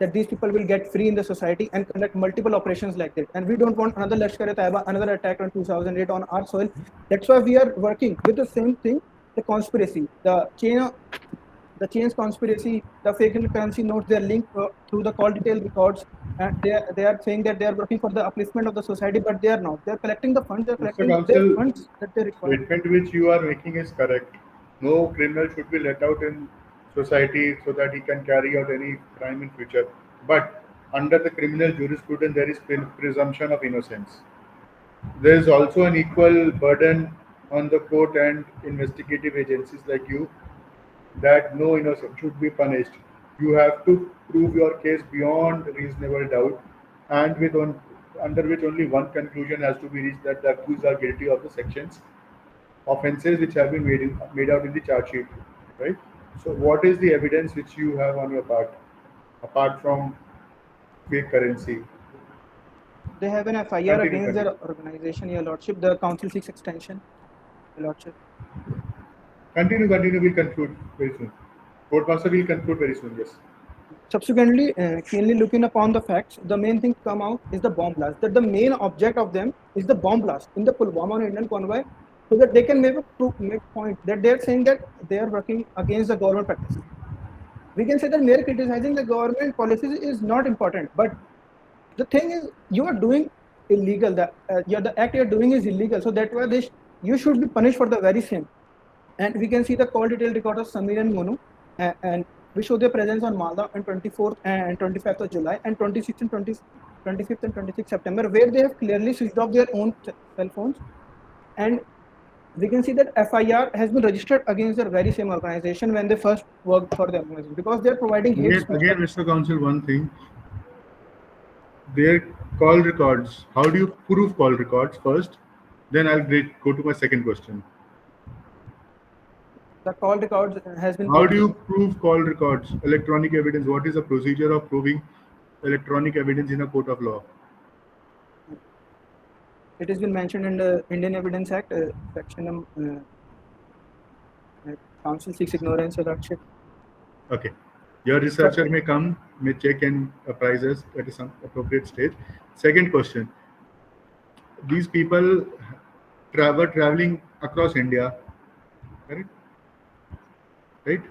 D: that these people will get free in the society and conduct multiple operations like that. And we don't want another Lashkar-e-Taiba, another attack on 2008 on our soil. That's why we are working with the same thing, the conspiracy, the chains conspiracy, the fake currency notes. They are linked through the call detail records, and they are saying that they are working for the upliftment of the society, but they are not. They are collecting the funds. They are collecting the funds that they require.
B: The statement which you are making is correct. No criminal should be let out in society so that he can carry out any crime in future. But under the criminal jurisprudence, there is presumption of innocence. There is also an equal burden on the court and investigative agencies like you, that no innocent should be punished. You have to prove your case beyond reasonable doubt, and under which only one conclusion has to be reached, that the accused are guilty of the sections offences which have been made out in the charge sheet, right? So what is the evidence which you have on your part, apart from fake currency?
D: They have an FIR against their organization, Your Lordship. The council seeks extension, Your Lordship.
B: Continue. We'll conclude very soon. Court master will conclude very soon. Yes.
D: Subsequently, keenly looking upon the facts, the main thing to come out is the bomb blast. That the main object of them is the bomb blast in the Pulwama Indian convoy, so that they can make point that they are saying that they are working against the government practices. We can say that mere criticizing the government policies is not important, but the thing is you are doing illegal. The act you are doing is illegal, so that's why you should be punished for the very same. And we can see the call detailed record of Samir and Monu, and we show their presence on Malda on 24th and 25th of July and 26th and 25th and 26th September, where they have clearly switched off their own cell phones. And we can see that FIR has been registered against the very same organization when they first worked for the organization, because they're providing hate speech.
B: Again, Mr. Counsel, one thing. Their call records. How do you prove call records first? Then I'll go to my second question.
D: The call records has been.
B: How do you prove call records? Electronic evidence. What is the procedure of proving electronic evidence in a court of law?
D: It has been mentioned in the Indian Evidence Act, section Council seeks ignorance of that shit.
B: Okay. Your researcher may come, may check and apprise us at some appropriate stage. Second question. These people were traveling across India, correct? Right?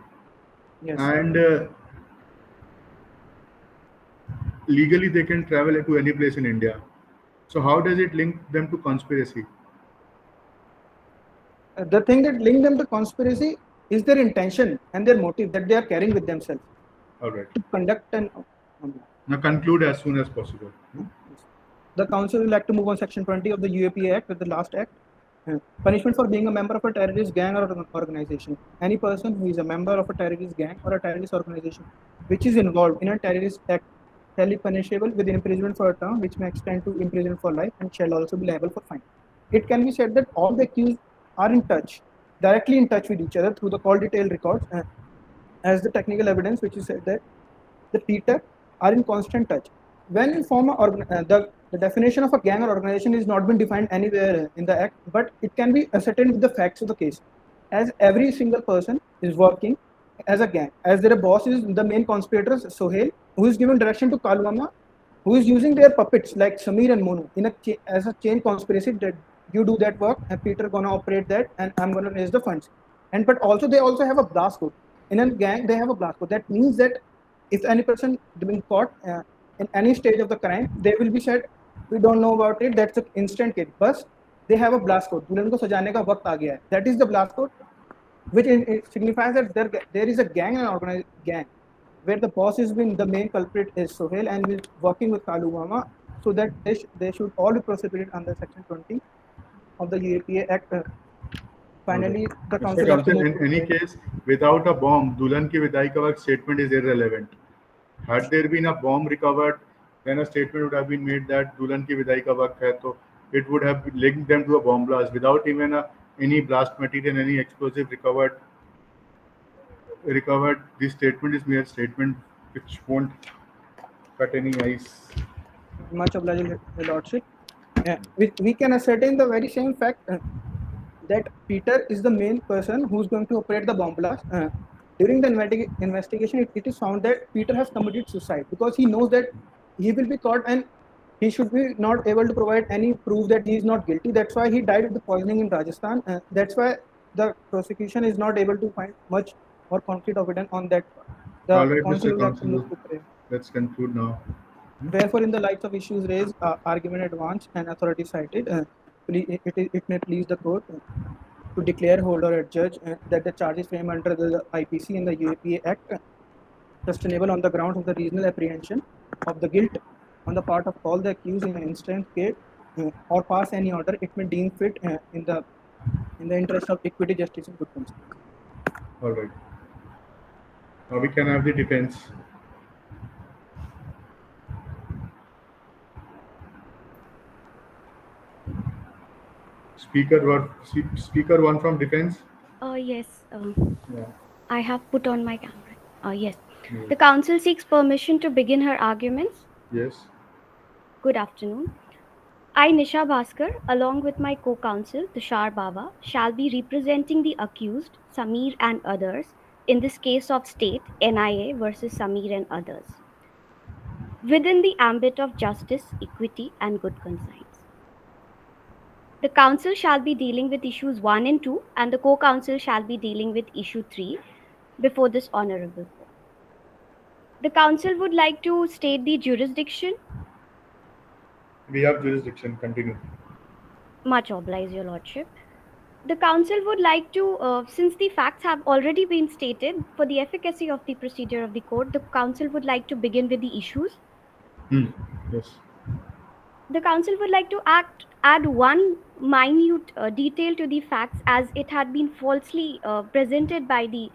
D: Yes.
B: And legally they can travel to any place in India. So how does it link them to conspiracy?
D: The thing that linked them to conspiracy is their intention and their motive that they are carrying with themselves.
B: All right.
D: To conduct an.
B: Now conclude as soon as possible.
D: The council will like to move on section 20 of the UAPA Act, with the last act. Punishment for being a member of a terrorist gang or organization. Any person who is a member of a terrorist gang or a terrorist organization which is involved in a terrorist act shall be punishable with imprisonment for a term which may extend to imprisonment for life, and shall also be liable for fine. It can be said that all the accused are directly in touch with each other through the call detailed records, as the technical evidence which is said that the Peter are in constant touch. When you form the definition of a gang or organization is not been defined anywhere in the act, but it can be ascertained with the facts of the case, as every single person is working as a gang, as their boss is the main conspirator Sohail, who is giving direction to Kalwama, who is using their puppets like Samir and Monu as a chain conspiracy that you do that work and Peter gonna operate that and I'm gonna raise the funds. And but also they also have a blast code. In a gang they have a blast code. That means that if any person being caught in any stage of the crime, they will be said, we don't know about it, that's an instant case. But they have a blast code. दुल्हन को सजाने का वक्त आ गया है. That is the blast code, which signifies that there is a gang, an organized gang, where the boss has been the main culprit is Sohail and is working with Kalwama, so that they should all be prosecuted under section 20 of the UAPA Act. Finally, the council.
B: In any case, without a bomb, Dulan ki vidai ka waqt statement is irrelevant. Had there been a bomb recovered, then a statement would have been made that Dulan ki vidai ka waqt hai, so it would have linked them to a bomb blast. Without even any blast material, any explosive recovered, this statement is mere statement which won't cut any ice.
D: Much obliged, Your Lordship. We can ascertain the very same fact that Peter is the main person who's going to operate the bomb blast. During the investigation, it is found that Peter has committed suicide because he knows that he will be caught and he should be not able to provide any proof that he is not guilty. That's why he died of the poisoning in Rajasthan. That's why the prosecution is not able to find much more concrete evidence on that.
B: All right, Mr. Counsel, let's conclude now.
D: Therefore, in the light of issues raised, argument advanced, and authority cited, it may please the court to declare, hold or adjudge that the charges framed under the IPC and the UAPA Act sustainable on the grounds of the reasonable apprehension of the guilt on the part of all the accused in an instant case, or pass any order it may deem fit in the interest of equity, justice, and good conscience.
B: All right. Now we can have the defense. Speaker one from defense.
E: Yes.
B: Yeah.
E: I have put on my camera. Yes.
B: Yes.
E: The council seeks permission to begin her arguments.
B: Yes.
E: Good afternoon. I, Nisha Bhaskar, along with my co-counsel, Tushar Baba, shall be representing the accused, Samir and others, in this case of state, NIA versus Samir and others, within the ambit of justice, equity, and good conscience. The council shall be dealing with issues 1 and 2, and the co council shall be dealing with issue 3 before this honorable court. The council would like to state the jurisdiction.
B: We have jurisdiction. Continue.
E: Much obliged, Your Lordship. The council would like to, since the facts have already been stated, for the efficacy of the procedure of the court, the council would like to begin with the issues.
B: Yes.
E: The council would like to add one minute detail to the facts, as it had been falsely presented by the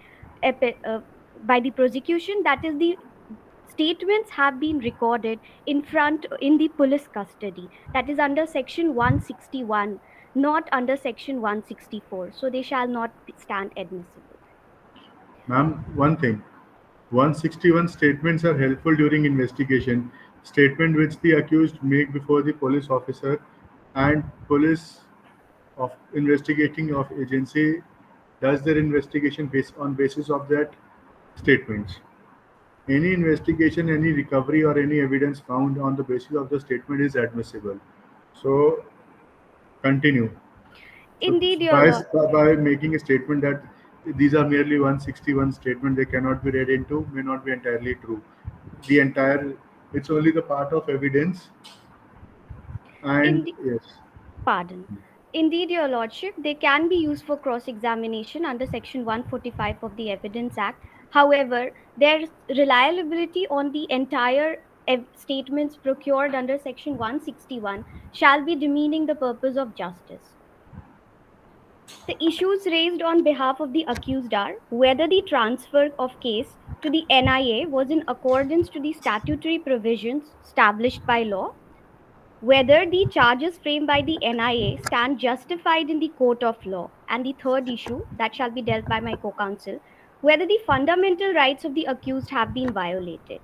E: prosecution. That is, the statements have been recorded in the police custody. That is under section 161, not under section 164. So they shall not stand admissible.
B: Ma'am, one thing. 161 statements are helpful during investigation. Statement which the accused make before the police officer and police of investigating of agency does their investigation based on basis of that statements. Any investigation, any recovery or any evidence found on the basis of the statement is admissible. So continue. So
E: Indeed, Your Lord.
B: by making a statement that these are merely 161 statement, they cannot be read into, may not be entirely true. The entire, it's only the part of evidence. And yes,
E: Pardon. Indeed, Your Lordship, they can be used for cross-examination under Section 145 of the Evidence Act. However, their reliability on the entire statements procured under Section 161 shall be demeaning the purpose of justice. The issues raised on behalf of the accused are whether the transfer of case to the NIA was in accordance to the statutory provisions established by law, whether the charges framed by the NIA stand justified in the court of law, and the third issue that shall be dealt by my co-counsel, whether the fundamental rights of the accused have been violated.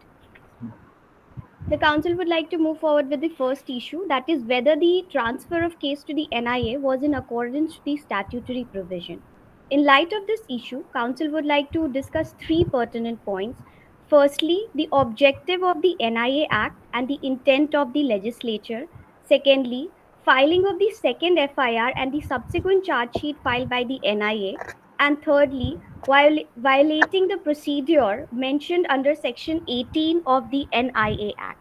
E: The council would like to move forward with the first issue, that is whether the transfer of case to the NIA was in accordance to the statutory provision. In light of this issue, council would like to discuss three pertinent points. Firstly, the objective of the NIA Act and the intent of the legislature. Secondly, filing of the second FIR and the subsequent charge sheet filed by the NIA. And thirdly, violating the procedure mentioned under Section 18 of the NIA Act.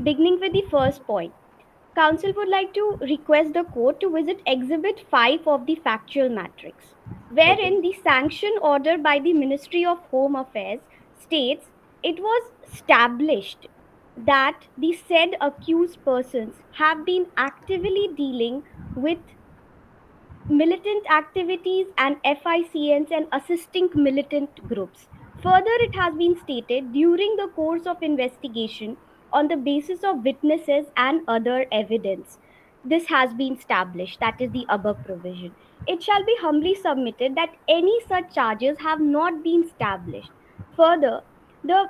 E: Beginning with the first point, Council would like to request the court to visit Exhibit 5 of the factual matrix, wherein the sanction order by the Ministry of Home Affairs states it was established that the said accused persons have been actively dealing with militant activities and FICNs and assisting militant groups. Further, it has been stated during the course of investigation on the basis of witnesses and other evidence. This has been established, that is the above provision. It shall be humbly submitted that any such charges have not been established. Further, the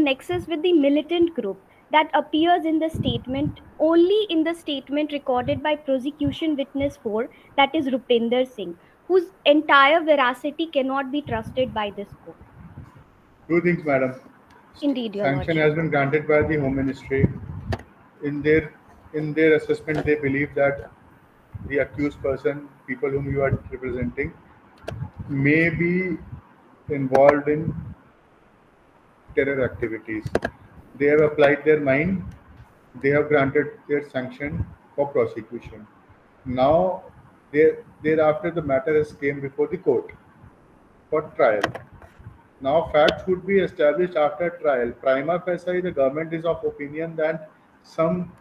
E: nexus with the militant group that appears in the statement only in the statement recorded by prosecution witness 4, that is Rupinder Singh, whose entire veracity cannot be trusted by this court.
B: two things, madam.
E: Indeed, Your
B: Sanction
E: Lordship.
B: has been granted by the Home Ministry. In their assessment, they believe that the accused person, people whom you are representing, may be involved in terror activities. They have applied their mind. They have granted their sanction for prosecution. Now, thereafter, the matter has came before the court for trial. Now, facts would be established after trial. Prima facie, the government is of opinion that some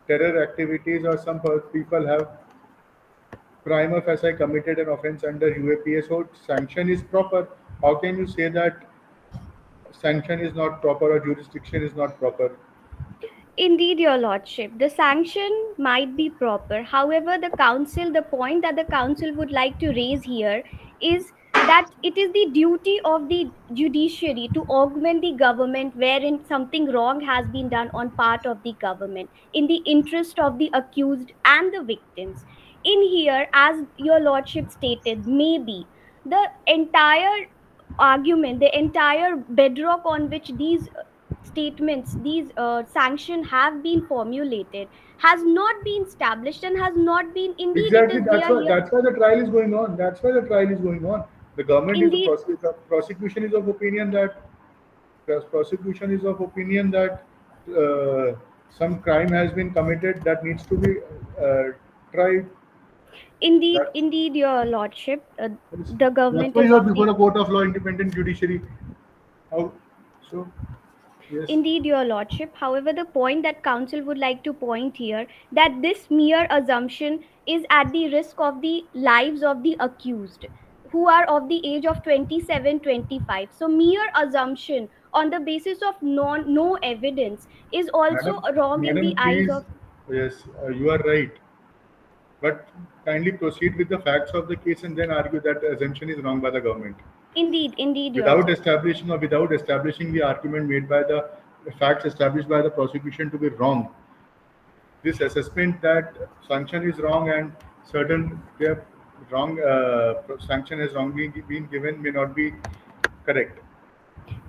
B: terror activities or some people have prima facie committed an offense under UAPA, so sanction is proper. How can you say that sanction is not proper or jurisdiction is not proper?
E: Indeed, Your Lordship, the sanction might be proper. However, the point that the council would like to raise here is that it is the duty of the judiciary to augment the government wherein something wrong has been done on part of the government in the interest of the accused and the victims. in here, as your lordship stated, maybe the entire argument, the entire bedrock on which these statements, these sanctions have been formulated, has not been established and has not been. Indeed, it
B: Exactly.
E: is. They are here.
B: That's why the trial is going on. That's why the trial is going on. The government is
E: Indeed,
B: the prosecution is of opinion that uh, some crime has been committed that needs to be tried.
E: indeed,
B: That's
E: indeed, your lordship.
B: that's
E: The
B: that's
E: government
B: why
E: is
B: you are
E: of
B: before
E: the.
B: a court of law, independent judiciary. How so? Yes.
E: Indeed, your lordship. However, the point that council would like to point here, that this mere assumption is at the risk of the lives of the accused, who are of the age of 27, 25. So mere assumption on the basis of no evidence is also
B: Madam,
E: wrong in the
B: madam,
E: eyes
B: please.
E: of.
B: Yes, you are right. But kindly proceed with the facts of the case and then argue that the assumption is wrong by the government.
E: Indeed, indeed, your
B: Without
E: lordship.
B: establishing or without establishing the argument made by the facts established by the prosecution to be wrong, this assessment that sanction is wrong and certain their wrong sanction has wrongly been given may not be correct.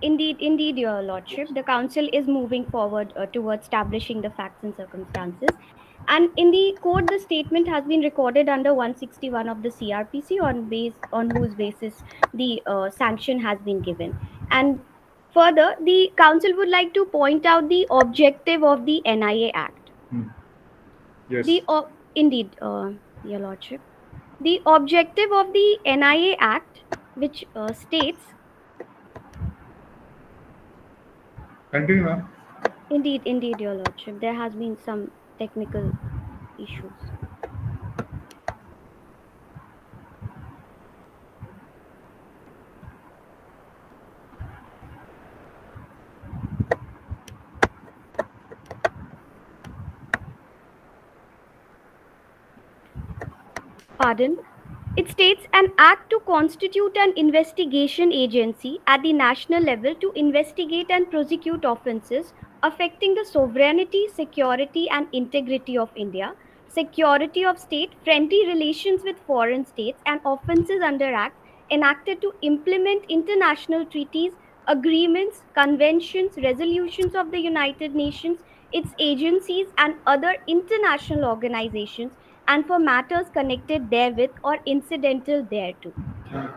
E: Indeed, indeed, your lordship.
B: Yes.
E: The council is moving forward towards establishing the facts and circumstances. And in the court, the statement has been recorded under 161 of the CRPC, on whose basis the sanction has been given. And further, the council would like to point out the objective of the NIA Act.
B: Hmm. Yes.
E: Indeed, your lordship. The objective of the NIA Act, which states.
B: Continue, ma'am.
E: Indeed, indeed, your lordship. There has been some technical issues. Pardon. It states an act to constitute an investigation agency at the national level to investigate and prosecute offences affecting the sovereignty, security, and integrity of India, security of state, friendly relations with foreign states, and offences under Act enacted to implement international treaties, agreements, conventions, resolutions of the United Nations, its agencies, and other international organizations, and for matters connected therewith or incidental thereto.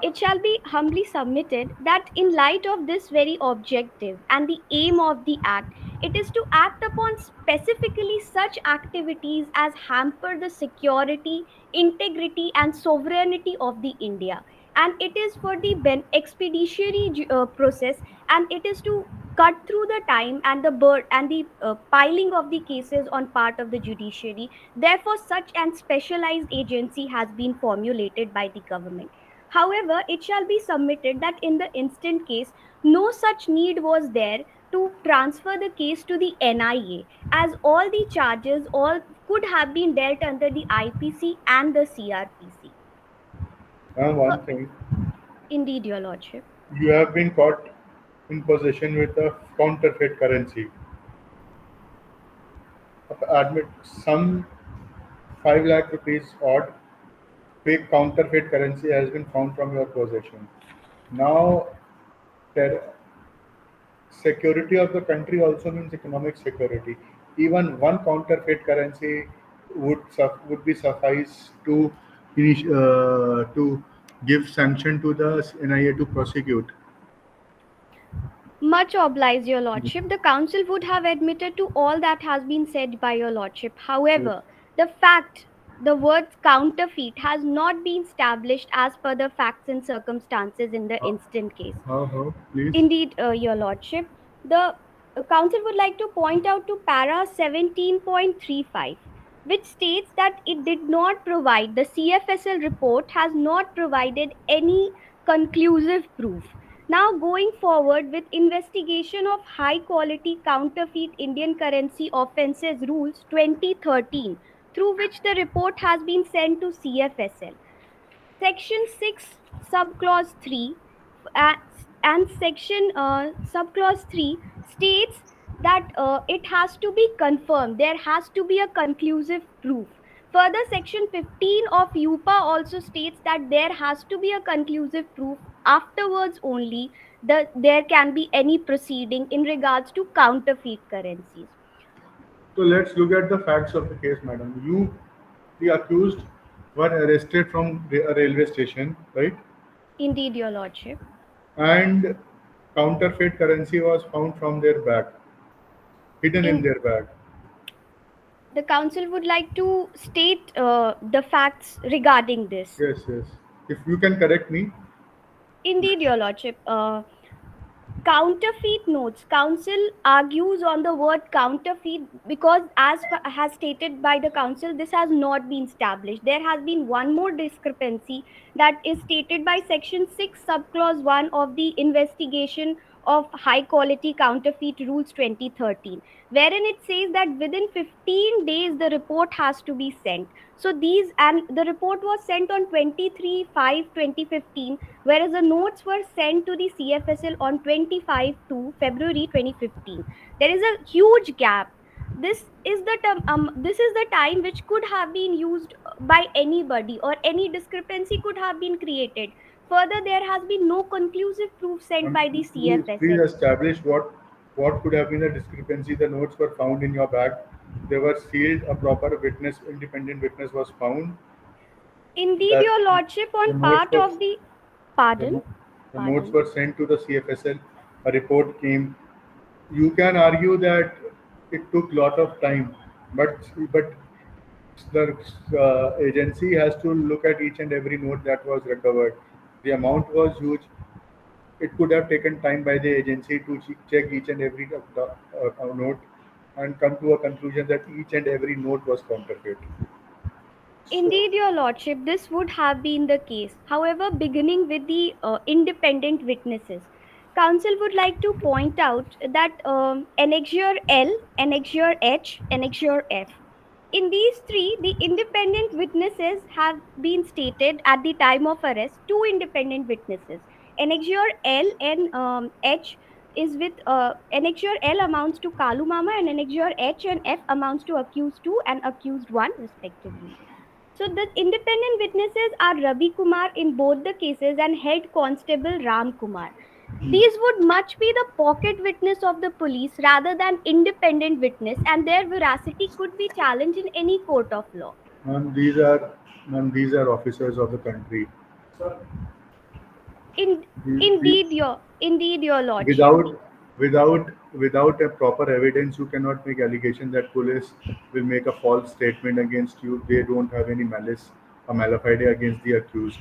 E: It shall be humbly submitted that, in light of this very objective and the aim of the Act, it is to act upon specifically such activities as hamper the security, integrity, and sovereignty of the India. And it is for the expeditiary process, and it is to cut through the time and the piling of the cases on part of the judiciary. Therefore, such an specialized agency has been formulated by the government. However, it shall be submitted that in the instant case, no such need was there to transfer the case to the NIA, as all the charges all could have been dealt under the IPC and the CRPC.
B: One thing,
E: Indeed, your lordship.
B: you have been caught in possession with a counterfeit currency. Admit some 5 lakh rupees odd fake counterfeit currency has been found from your possession. Now, ter- security of the country also means economic security. Even one counterfeit currency would be suffice to give sanction to the NIA to prosecute.
E: Much obliged, your lordship. The council would have admitted to all that has been said by your lordship.
B: Yes.
E: However, the word counterfeit has not been established as per the facts and circumstances in the
B: How,
E: instant case.
B: please?
E: Indeed, your lordship. The council would like to point out to para 17.35, which states that it did not provide, the CFSL report has not provided any conclusive proof. Now, going forward with investigation of high quality counterfeit Indian currency offences rules 2013, through which the report has been sent to CFSL. Section 6, subclause 3, uh, and section subclause 3 states that it has to be confirmed. There has to be a conclusive proof. Further, section 15 of UPA also states that there has to be a conclusive proof. Afterwards only there can be any proceeding in regards to counterfeit currencies.
B: So let's look at the facts of the case, madam. The accused, were arrested from a railway station, right?
E: Indeed, Your Lordship.
B: And counterfeit currency was found from their bag, hidden in
E: In
B: their bag.
E: the council would like to state the facts regarding this.
B: Yes, yes. If you can correct me,
E: Indeed, Your Lordship. Counterfeit notes. Council argues on the word counterfeit because, as has stated by the council, this has not been established. There has been one more discrepancy that is stated by Section 6, Subclause 1 of the Investigation of High Quality Counterfeit Rules 2013, wherein it says that within 15 days the report has to be sent. So these, and the report was sent on 23/5/2015, whereas the notes were sent to the CFSL on 25 to February 2015. There is a huge gap. This is the time which could have been used by anybody, or any discrepancy could have been created. Further, there has been no conclusive proof sent by the
B: please
E: CFSL.
B: establish what could have been the discrepancy. The notes were found in your bag. They were sealed. A proper witness, independent witness, was found.
E: Indeed,
B: That
E: Your Lordship,
B: the
E: on
B: notes
E: part
B: were
E: of the
B: the,
E: pardon,
B: no- the notes
E: pardon.
B: were sent to the CFSL. A report came. You can argue that it took lot of time, but the agency has to look at each and every note that was recovered. The amount was huge. It could have taken time by the agency to check each and every note and come to a conclusion that each and every note was counterfeit. So,
E: Indeed, Your Lordship, this would have been the case. However, beginning with the independent witnesses, Council would like to point out that Annexure L, Annexure H, Annexure F. In these three, the independent witnesses have been stated at the time of arrest, two independent witnesses. Annexure L and H is with Annexure L amounts to Kalu Mama, and Annexure H and F amounts to accused 2 and accused 1 respectively. So the independent witnesses are Ravi Kumar in both the cases and head constable Ram Kumar. These would much be the pocket witness of the police rather than independent witness, and their veracity could be challenged in any court of law.
B: ma'am, these are officers of the country.
E: In,
B: We,
E: indeed, your lordship.
B: without without a proper evidence, you cannot make allegation that police will make a false statement against you. They don't have any malice or malafide against the accused.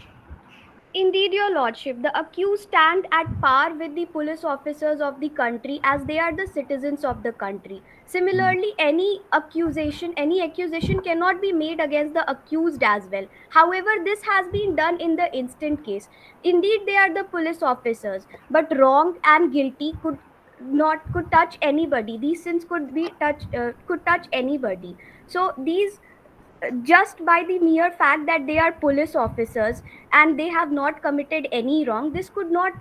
E: Indeed, your lordship, the accused stand at par with the police officers of the country as they are the citizens of the country. Similarly, any accusation cannot be made against the accused as well. However, this has been done in the instant case. Indeed, they are the police officers, but wronged and guilty could touch anybody. These sins could touch anybody. So these, just by the mere fact that they are police officers and they have not committed any wrong, this cannot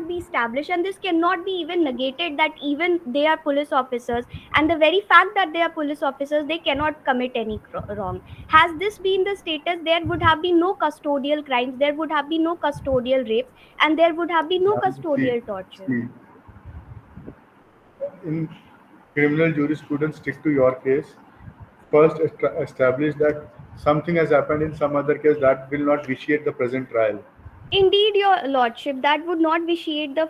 E: be established, and this cannot be even negated that even they are police officers, and the very fact that they are police officers, they cannot commit any wrong. Has this been the status, there would have been no custodial crimes, there would have been no custodial rapes, and there would have been no
B: See,
E: custodial torture.
B: see, in criminal jurisprudence, stick to your case. First, establish that something has happened in some other case that will not vitiate the present trial.
E: Indeed, your lordship, that would not vitiate the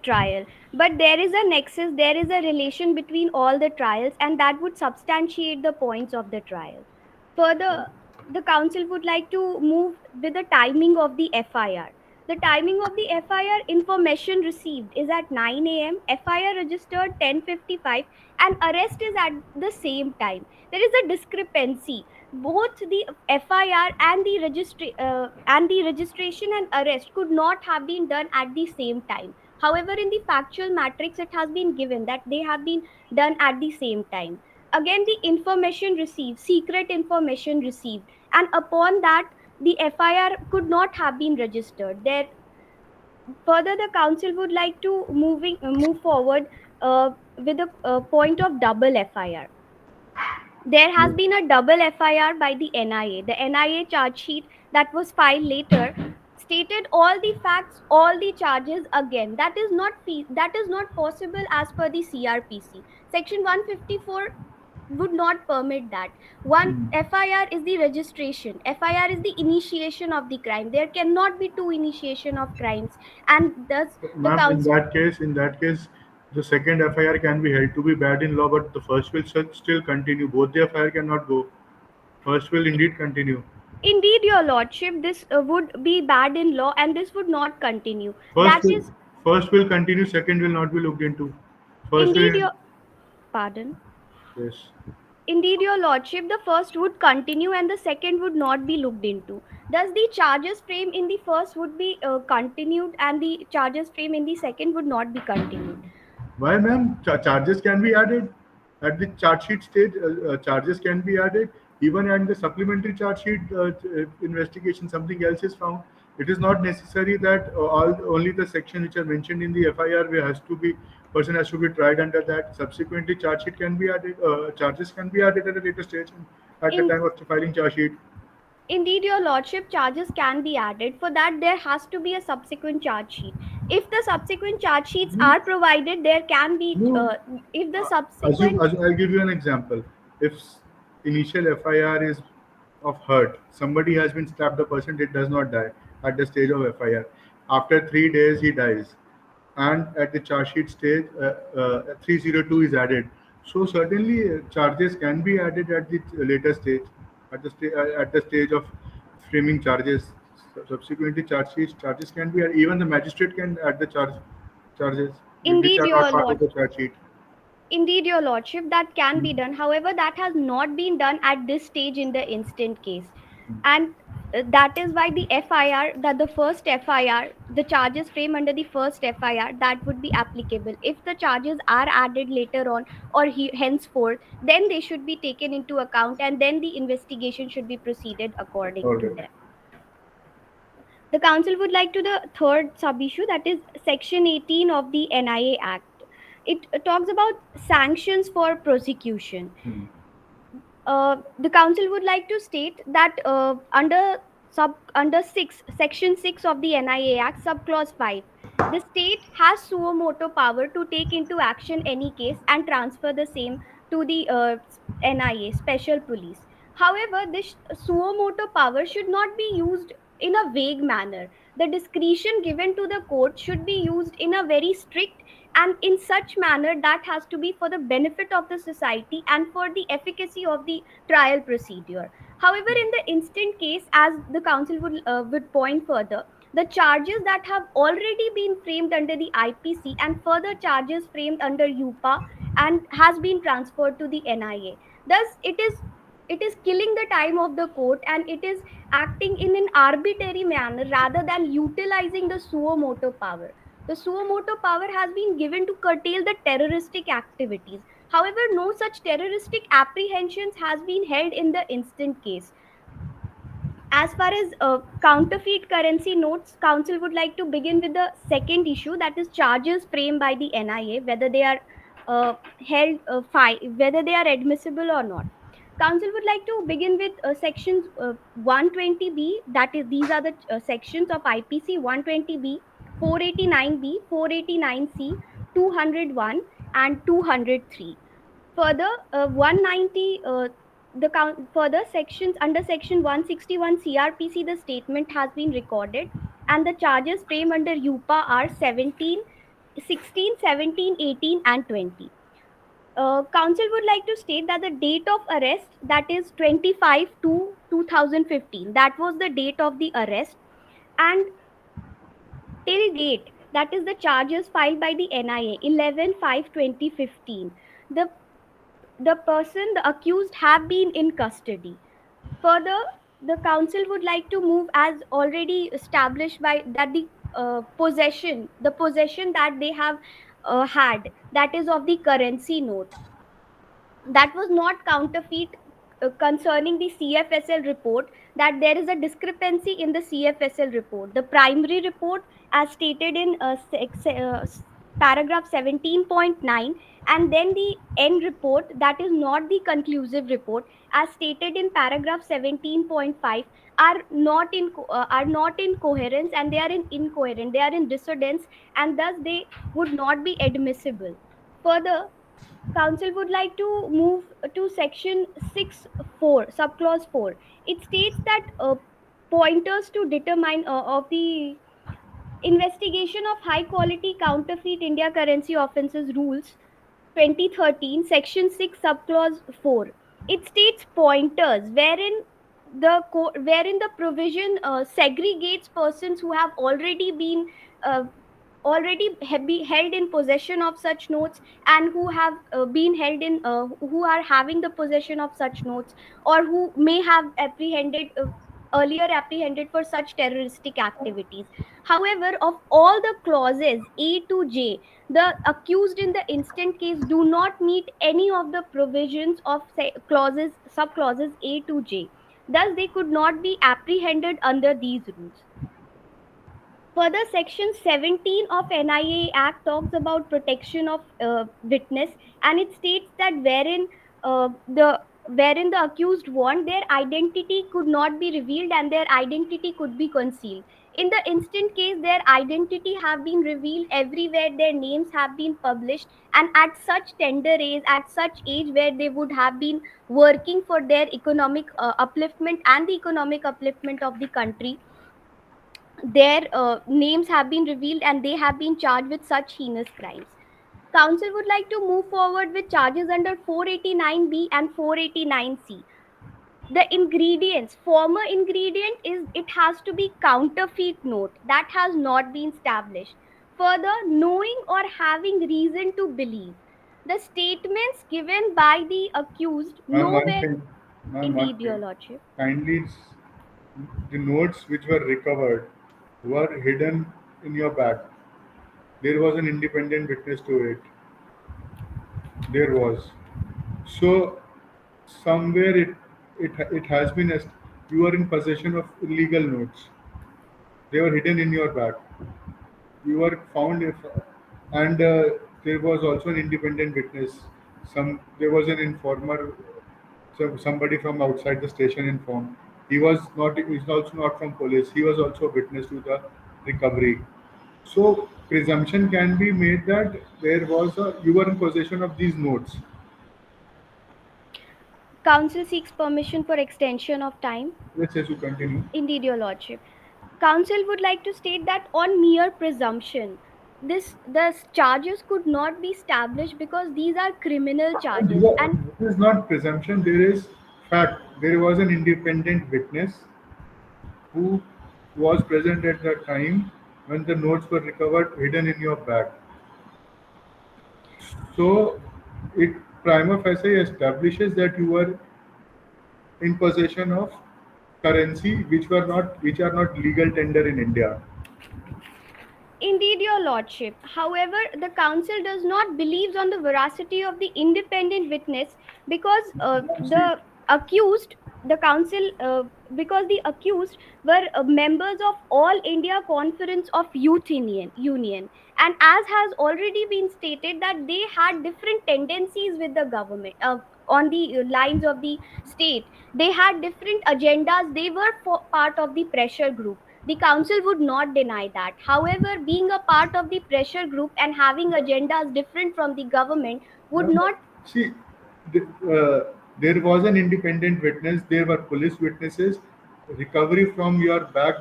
E: trial. But there is a nexus, there is a relation between all the trials, and that would substantiate the points of the trial. Further, the council would like to move with the timing of the FIR. The timing of the FIR, information received is at 9 a.m., FIR registered 10:55, and arrest is at the same time. There is a discrepancy. Both the FIR and the registration and arrest could not have been done at the same time. However, in the factual matrix, it has been given that they have been done at the same time. Again, the information received, secret information received, and upon that, the FIR could not have been registered. There, further, the council would like to move forward with a point of double FIR. There has been a double FIR by the NIA. The NIA charge sheet that was filed later stated all the facts, all the charges again. That is not possible as per the CRPC. Section 154 would not permit that. One FIR is the registration. FIR is the initiation of the crime. There cannot be two initiation of crimes, and thus the
B: Ma'am,
E: council.
B: in that case, the second FIR can be held to be bad in law, but the first will still continue. Both the FIR cannot go. First will indeed continue.
E: Indeed, your lordship, this would be bad in law, and this would not continue.
B: First
E: That
B: will,
E: is,
B: first will continue. Second will not be looked into. First
E: indeed,
B: will
E: your pardon.
B: yes.
E: Indeed, your lordship, the first would continue and the second would not be looked into. Thus, the charges frame in the first would be continued, and the charges frame in the second would not be continued.
B: Why, ma'am? Charges can be added at the charge sheet stage. Charges can be added even at the supplementary charge sheet investigation. Something else is found. It is not necessary that all only the section which are mentioned in the FIR where has to be person has to be tried under that. Subsequently, charge sheet can be added. Charges can be added at a later stage at the
E: In,
B: time of filing charge sheet.
E: Indeed, your lordship, charges can be added. For that, there has to be a subsequent charge sheet. If the subsequent charge sheets are provided, there can be.
B: No.
E: If the
B: Assume,
E: subsequent.
B: I'll give you an example. If initial FIR is of hurt, somebody has been stabbed, the person does not die at the stage of FIR. After 3 days, he dies, and at the charge sheet stage, 302 is added. So certainly, charges can be added at the later stage, at the stage of framing charges. Subsequently, charges can be added. Even the magistrate can add the charges which
E: Indeed,
B: are not
E: your
B: part of
E: lord.
B: the charge sheet.
E: Indeed, your lordship, that can be done. However, that has not been done at this stage in the instant case. And that is why the FIR, that the first FIR, the charges framed under the first FIR, that would be applicable. If the charges are added later on or henceforth, then they should be taken into account and then the investigation should be proceeded according to
B: Okay.
E: them. The council would like to the third sub issue, that is section 18 of the NIA Act. It talks about sanctions for prosecution. The council would like to state that under section 6 of the NIA Act, subclause 5, the state has suo moto power to take into action any case and transfer the same to the NIA, special police. However, this suo moto power should not be used in a vague manner. The discretion given to the court should be used in a very strict and in such manner that has to be for the benefit of the society and for the efficacy of the trial procedure. However, in the instant case, as the council would point further, the charges that have already been framed under the IPC and further charges framed under UPA and has been transferred to the NIA. Thus, it is killing the time of the court and it is acting in an arbitrary manner rather than utilizing the suo moto power. The suo moto power has been given to curtail the terroristic activities. However, no such terroristic apprehensions has been held in the instant case. As far as counterfeit currency notes, council would like to begin with the second issue, that is charges framed by the NIA, whether they are whether they are admissible or not. Council would like to begin with sections 120B, that is, these are the sections of IPC: 120B, 489B, 489C, 201, and 203. Further, 190, further sections under section 161 CRPC, the statement has been recorded, and the charges framed under UPA are 17, 16, 17, 18, and 20. Council would like to state that the date of arrest, that is 25 to 2015, that was the date of the arrest, and till date, that is the charges filed by the NIA 11/5/2015. The person, the accused, have been in custody. Further, the council would like to move, as already established by that, the possession that they have had, that is of the currency note, that was not counterfeit. Concerning the CFSL report, that there is a discrepancy in the CFSL report. The primary report, as stated in paragraph 17.9, and then the end report, that is not the conclusive report, as stated in paragraph 17.5, are not in coherence, and they are in incoherent, they are in dissonance, and thus they would not be admissible. Further, council would like to move to section 6.4, subclause 4. It states that pointers to determine of the investigation of high quality counterfeit India currency offences rules 2013, section 6, subclause 4. It states pointers wherein the provision segregates persons who have already been uh, held in possession of such notes, and who have been held in who are having the possession of such notes, or who may have earlier apprehended for such terroristic activities. However, of all the clauses A to J, the accused in the instant case do not meet any of the provisions of clauses subclauses A to J. Thus, they could not be apprehended under these rules. Further, Section 17 of NIA Act talks about protection of witness, and it states that wherein the accused want, their identity could not be revealed and their identity could be concealed. In the instant case, their identity have been revealed everywhere, their names have been published, and at such tender age, at such age where they would have been working for their economic upliftment and the economic upliftment of the country, their names have been revealed and they have been charged with such heinous crimes. Council would like to move forward with charges under 489B and 489C. The ingredients, former ingredient is it has to be counterfeit note, that has not been established. Further, knowing or having reason to believe. The statements given by the accused
B: Ma'am, one
E: nowhere.
B: thing, ma'am, one
E: Indeed, your
B: thing.
E: lordship.
B: Kindly, the notes which were recovered were hidden in your bag. There was an independent witness to it. There was. So somewhere it has been as you are in possession of illegal notes. They were hidden in your bag. You were found if, and there was also an independent witness. There was an informer. So somebody from outside the station informed. He was not. He's also not from police. He was also a witness to the recovery. So presumption can be made that you were in possession of these notes.
E: Council seeks permission for extension of time.
B: Let's say to continue.
E: Indeed, your lordship. Council would like to state that on mere presumption, the charges could not be established because these are criminal charges. And
B: This is not presumption. There is fact. There was an independent witness who was present at the time when the notes were recovered, hidden in your bag. So it prima facie establishes that you were in possession of currency which are not legal tender in India.
E: indeed, your lordship. However, the council does not believe on the veracity of the independent witness because the accused, the council, because the accused were members of All India Conference of Youth Union, and as has already been stated that they had different tendencies with the government. On the lines of the state, they had different agendas. They were part of the pressure group. The council would not deny that. However, being a part of the pressure group and having agendas different from the government would not.
B: See, there was an independent witness. There were police witnesses. Recovery from your bag,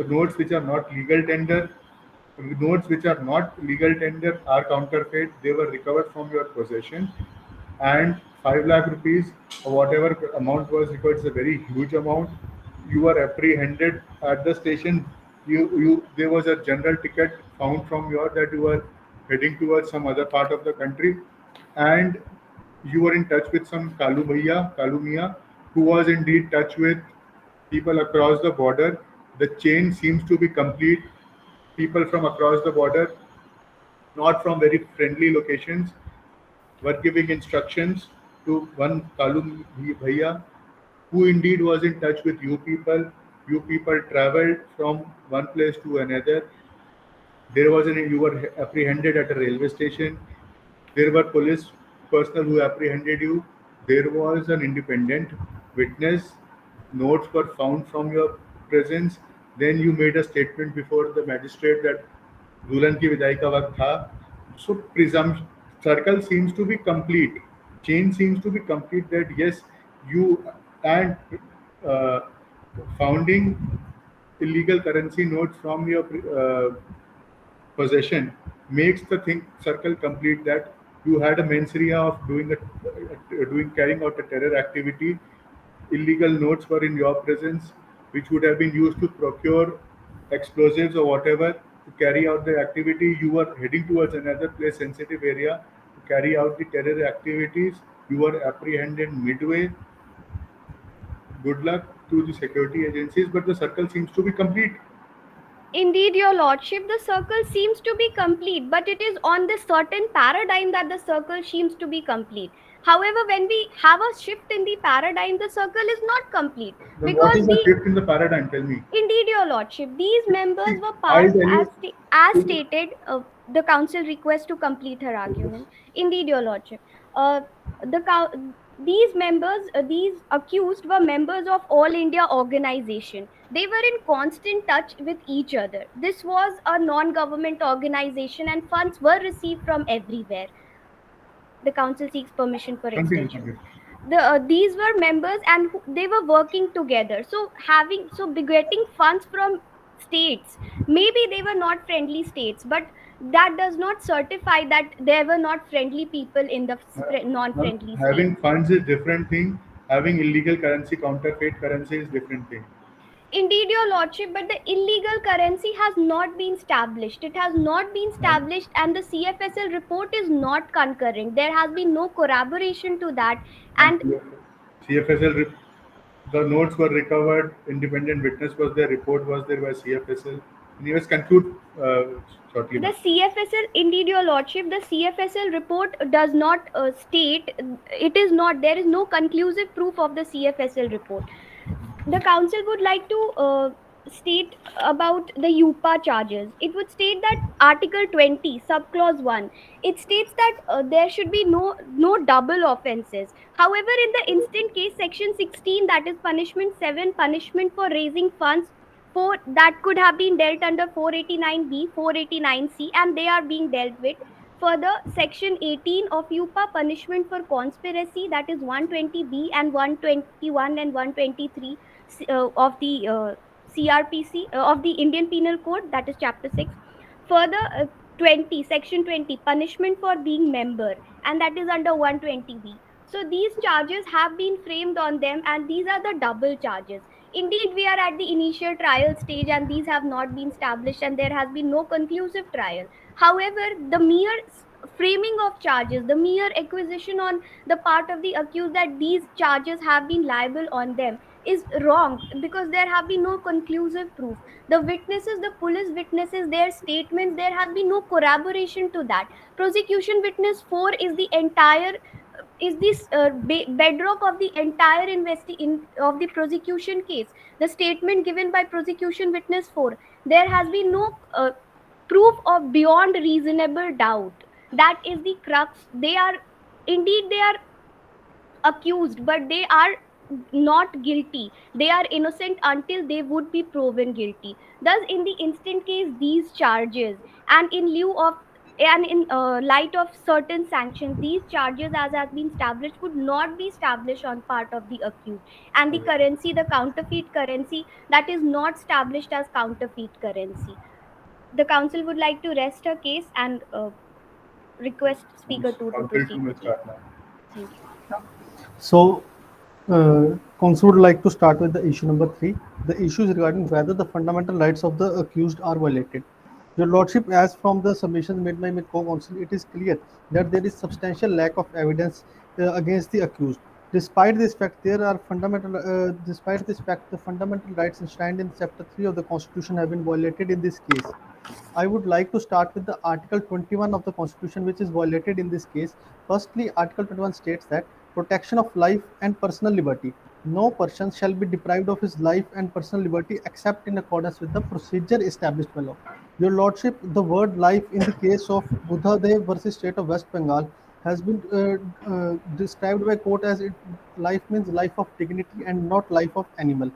B: notes which are not legal tender. Notes which are not legal tender are counterfeit. They were recovered from your possession, and 5 lakh rupees or whatever amount was recovered is a very huge amount. You were apprehended at the station. You there was a general ticket found from your that you were heading towards some other part of the country, and you were in touch with some Kalu Miya, who was indeed touch with people across the border. The chain seems to be complete. People from across the border, not from very friendly locations, were giving instructions to one Kalu Bhaiya, who indeed was in touch with you people. You people traveled from one place to another. you were apprehended at a railway station. There were police personnel who apprehended you. There was an independent witness. Notes were found from your presence. Then you made a statement before the magistrate that दुल्हन की विदाई का वक्त था. So presumption circle seems to be complete. Chain seems to be complete that yes, you and uh, founding illegal currency notes from your possession makes the thing circle complete that you had a mens rea of doing carrying out a terror activity. Illegal notes were in your presence, which would have been used to procure explosives or whatever to carry out the activity. You were heading towards another place, sensitive area, to carry out the terror activities. You were apprehended midway. Good luck to the security agencies, but the circle seems to be complete.
E: Indeed, your lordship, the circle seems to be complete, but it is on this certain paradigm that the circle seems to be complete. However, when we have a shift in the paradigm, the circle is not complete.
B: Then what is
E: Because
B: the shift in the paradigm? Tell me.
E: indeed, your lordship, these members were
B: I'll
E: passed
B: tell you.
E: as stated. The council requests to complete her argument. Indeed, your lordship. The these members, these accused, were members of All India Organization. They were in constant touch with each other. This was a non-government organization, and funds were received from everywhere. The council seeks permission for
B: Continue,
E: extension.
B: continue.
E: These were members, and they were working together. So getting funds from states, maybe they were not friendly states, but that does not certify that there were not friendly people in the non-friendly states.
B: Having funds is different thing. Having illegal currency, counterfeit currency is different thing.
E: Indeed, your lordship, but the illegal currency has not been established. It has not been established, and the CFSL report is not concurring. There has been no corroboration to that, and
B: CFSL, the notes were recovered. Independent witness was there. Report was there by CFSL. Anyways, conclude shortly.
E: the CFSL, indeed, your lordship, the CFSL report does not state, it is not, there is no conclusive proof of the CFSL report. The council would like to state about the UPA charges. It would state that Article 20, subclause 1, it states that there should be no double offences. However, in the instant case, section 16, that is punishment 7, punishment for raising funds, for that could have been dealt under 489B, 489C, and they are being dealt with. Further, section 18 of UPA, punishment for conspiracy, that is 120B and 121 and 123 of the CRPC, of the Indian Penal Code, that is chapter 6. Further, 20, section 20, punishment for being member, and that is under 120B. So these charges have been framed on them, and these are the double charges. Indeed, we are at the initial trial stage, and these have not been established, and there has been no conclusive trial. However, the mere framing of charges, the mere acquisition on the part of the accused that these charges have been liable on them is wrong, because there have been no conclusive proof. The witnesses, the police witnesses, their statements, there has been no corroboration to that. Prosecution witness 4 is the entire is this bedrock of the entire of the prosecution case. The statement given by prosecution witness 4, there has been no proof of beyond reasonable doubt. That is the crux. They are accused, but they are not guilty. They are innocent until they would be proven guilty. Thus, in the instant case, these charges, and in light of certain sanctions, these charges, as has been established, would not be established on part of the accused. And the currency, the counterfeit currency, that is not established as counterfeit currency. The council would like to rest her case and request speaker 2 to proceed. Thank you.
F: So, council would like to start with the issue number 3. The issue is regarding whether the fundamental rights of the accused are violated. Your lordship, as from the submissions made by my co-counsel, it is clear that there is substantial lack of evidence against the accused. Despite this fact, the fundamental rights enshrined in Chapter 3 of the Constitution have been violated in this case. I would like to start with the Article 21 of the Constitution, which is violated in this case. Firstly, Article 21 states that protection of life and personal liberty. No person shall be deprived of his life and personal liberty except in accordance with the procedure established by law. Your Lordship, the word life in the case of Buddhadev versus State of West Bengal has been described by court as life means life of dignity and not life of animal.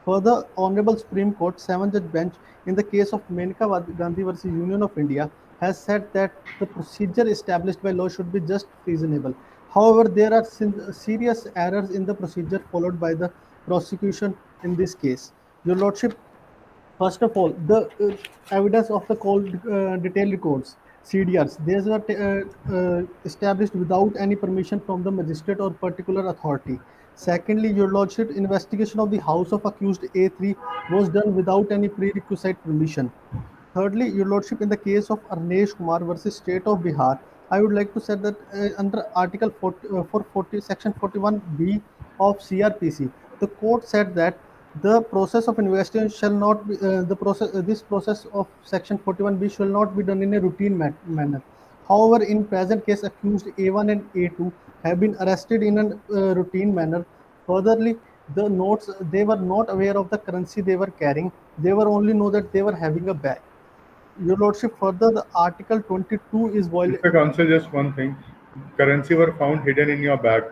F: Further, Honorable Supreme Court 7-judge bench in the case of Menka Gandhi versus Union of India has said that the procedure established by law should be just reasonable. However, there are serious errors in the procedure followed by the prosecution in this case. Your Lordship, first of all, the evidence of the cold detailed records, CDRs, these were established without any permission from the magistrate or particular authority. Secondly, Your Lordship, investigation of the house of accused A3 was done without any prerequisite permission. Thirdly, Your Lordship, in the case of Arnesh Kumar versus State of Bihar, I would like to say that under Article 440, Section 41B of CRPC, the court said that the process of investigation shall not be this process of Section 41B shall not be done in a routine manner. However, in present case, accused A1 and A2 have been arrested in a routine manner. Furtherly, the notes, they were not aware of the currency they were carrying. They were only know that they were having a bag. Your Lordship, further, the Article 22 is violated.
B: Mr. Counsel, just one thing. Currency were found hidden in your bag.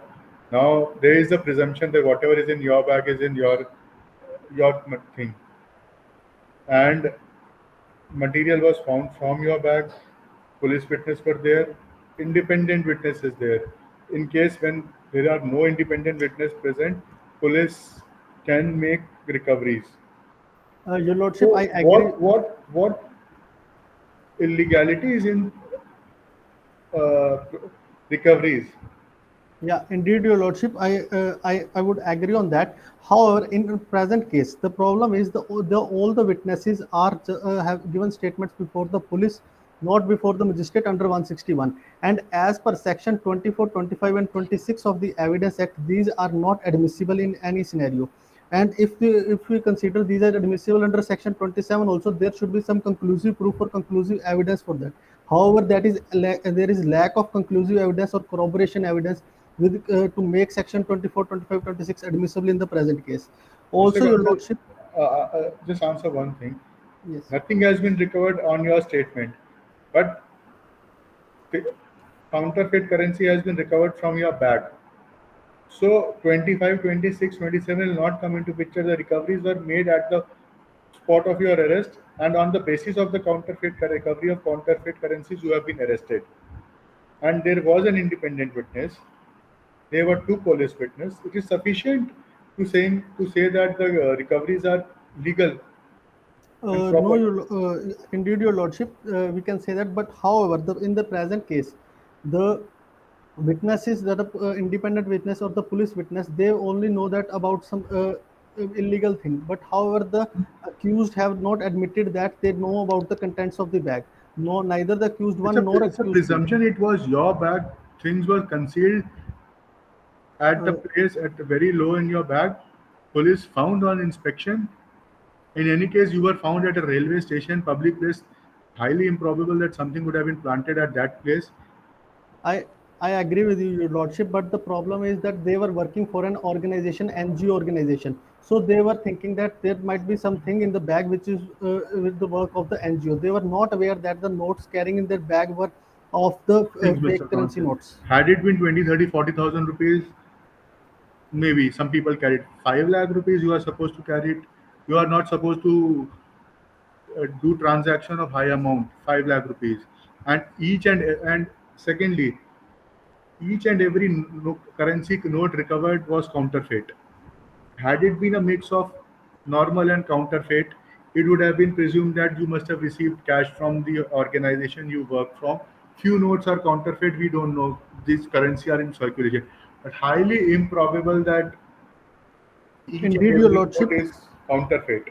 B: Now there is the presumption that whatever is in your bag is in your thing. And material was found from your bag. Police witness were there. Independent witness is there. In case when there are no independent witness present, police can make recoveries.
F: Your Lordship,
B: So
F: I agree.
B: what illegality is in uh, recoveries?
F: Yeah, indeed, Your Lordship, I would agree on that. However, in the present case, the problem is the all the witnesses are have given statements before the police, not before the magistrate under 161. And as per Section 24, 25, and 26 of the Evidence Act, these are not admissible in any scenario. And if we consider these are admissible under Section 27, also there should be some conclusive proof or conclusive evidence for that. However, there is lack of conclusive evidence or corroboration evidence with to make Section 24, 25, 26 admissible in the present case. Also,
B: Mr.
F: Your
B: Counsel,
F: Lordship,
B: just answer one thing.
F: yes.
B: Nothing has been recovered on your statement, but the counterfeit currency has been recovered from your bag. So 25, 26, 27 will not come into picture. The recoveries were made at the spot of your arrest, and on the basis of the recovery of counterfeit currencies, you have been arrested. And there was an independent witness. There were two police witnesses. It is sufficient to say that the recoveries are legal and
F: No,
B: proper.
F: indeed, Your Lordship, we can say that. But however, in the present case, the witnesses that are independent witness or the police witness, they only know that about some illegal thing. But however, the accused have not admitted that they know about the contents of the bag. No, neither the accused one nor
B: It's a
F: accused two.
B: presumption it was your bag. Things were concealed at the
F: Uh,
B: place at very low in your bag. Police found on inspection. In any case, you were found at a railway station, public place. Highly improbable that something would have been planted at that place.
F: I I agree with you, Your Lordship, but the problem is that they were working for an organization, NGO organization. So they were thinking that there might be something in the bag which is with the work of the NGO. They were not aware that the notes carrying in their bag were of the
B: Things, Mr.
F: fake currency
B: Counsel.
F: notes.
B: Had it been 20, 30, 40,000 rupees, maybe some people carried 5 lakh rupees. You are supposed to carry it. You are not supposed to do transaction of high amount, 5 lakh rupees. And and secondly, each and every currency note recovered was counterfeit. Had it been a mix of normal and counterfeit, it would have been presumed that you must have received cash from the organization you work from. Few notes are counterfeit, we don't know. These currency are in circulation. But highly improbable that each and
F: Indeed, Your
B: every note
F: Lordship.
B: is counterfeit.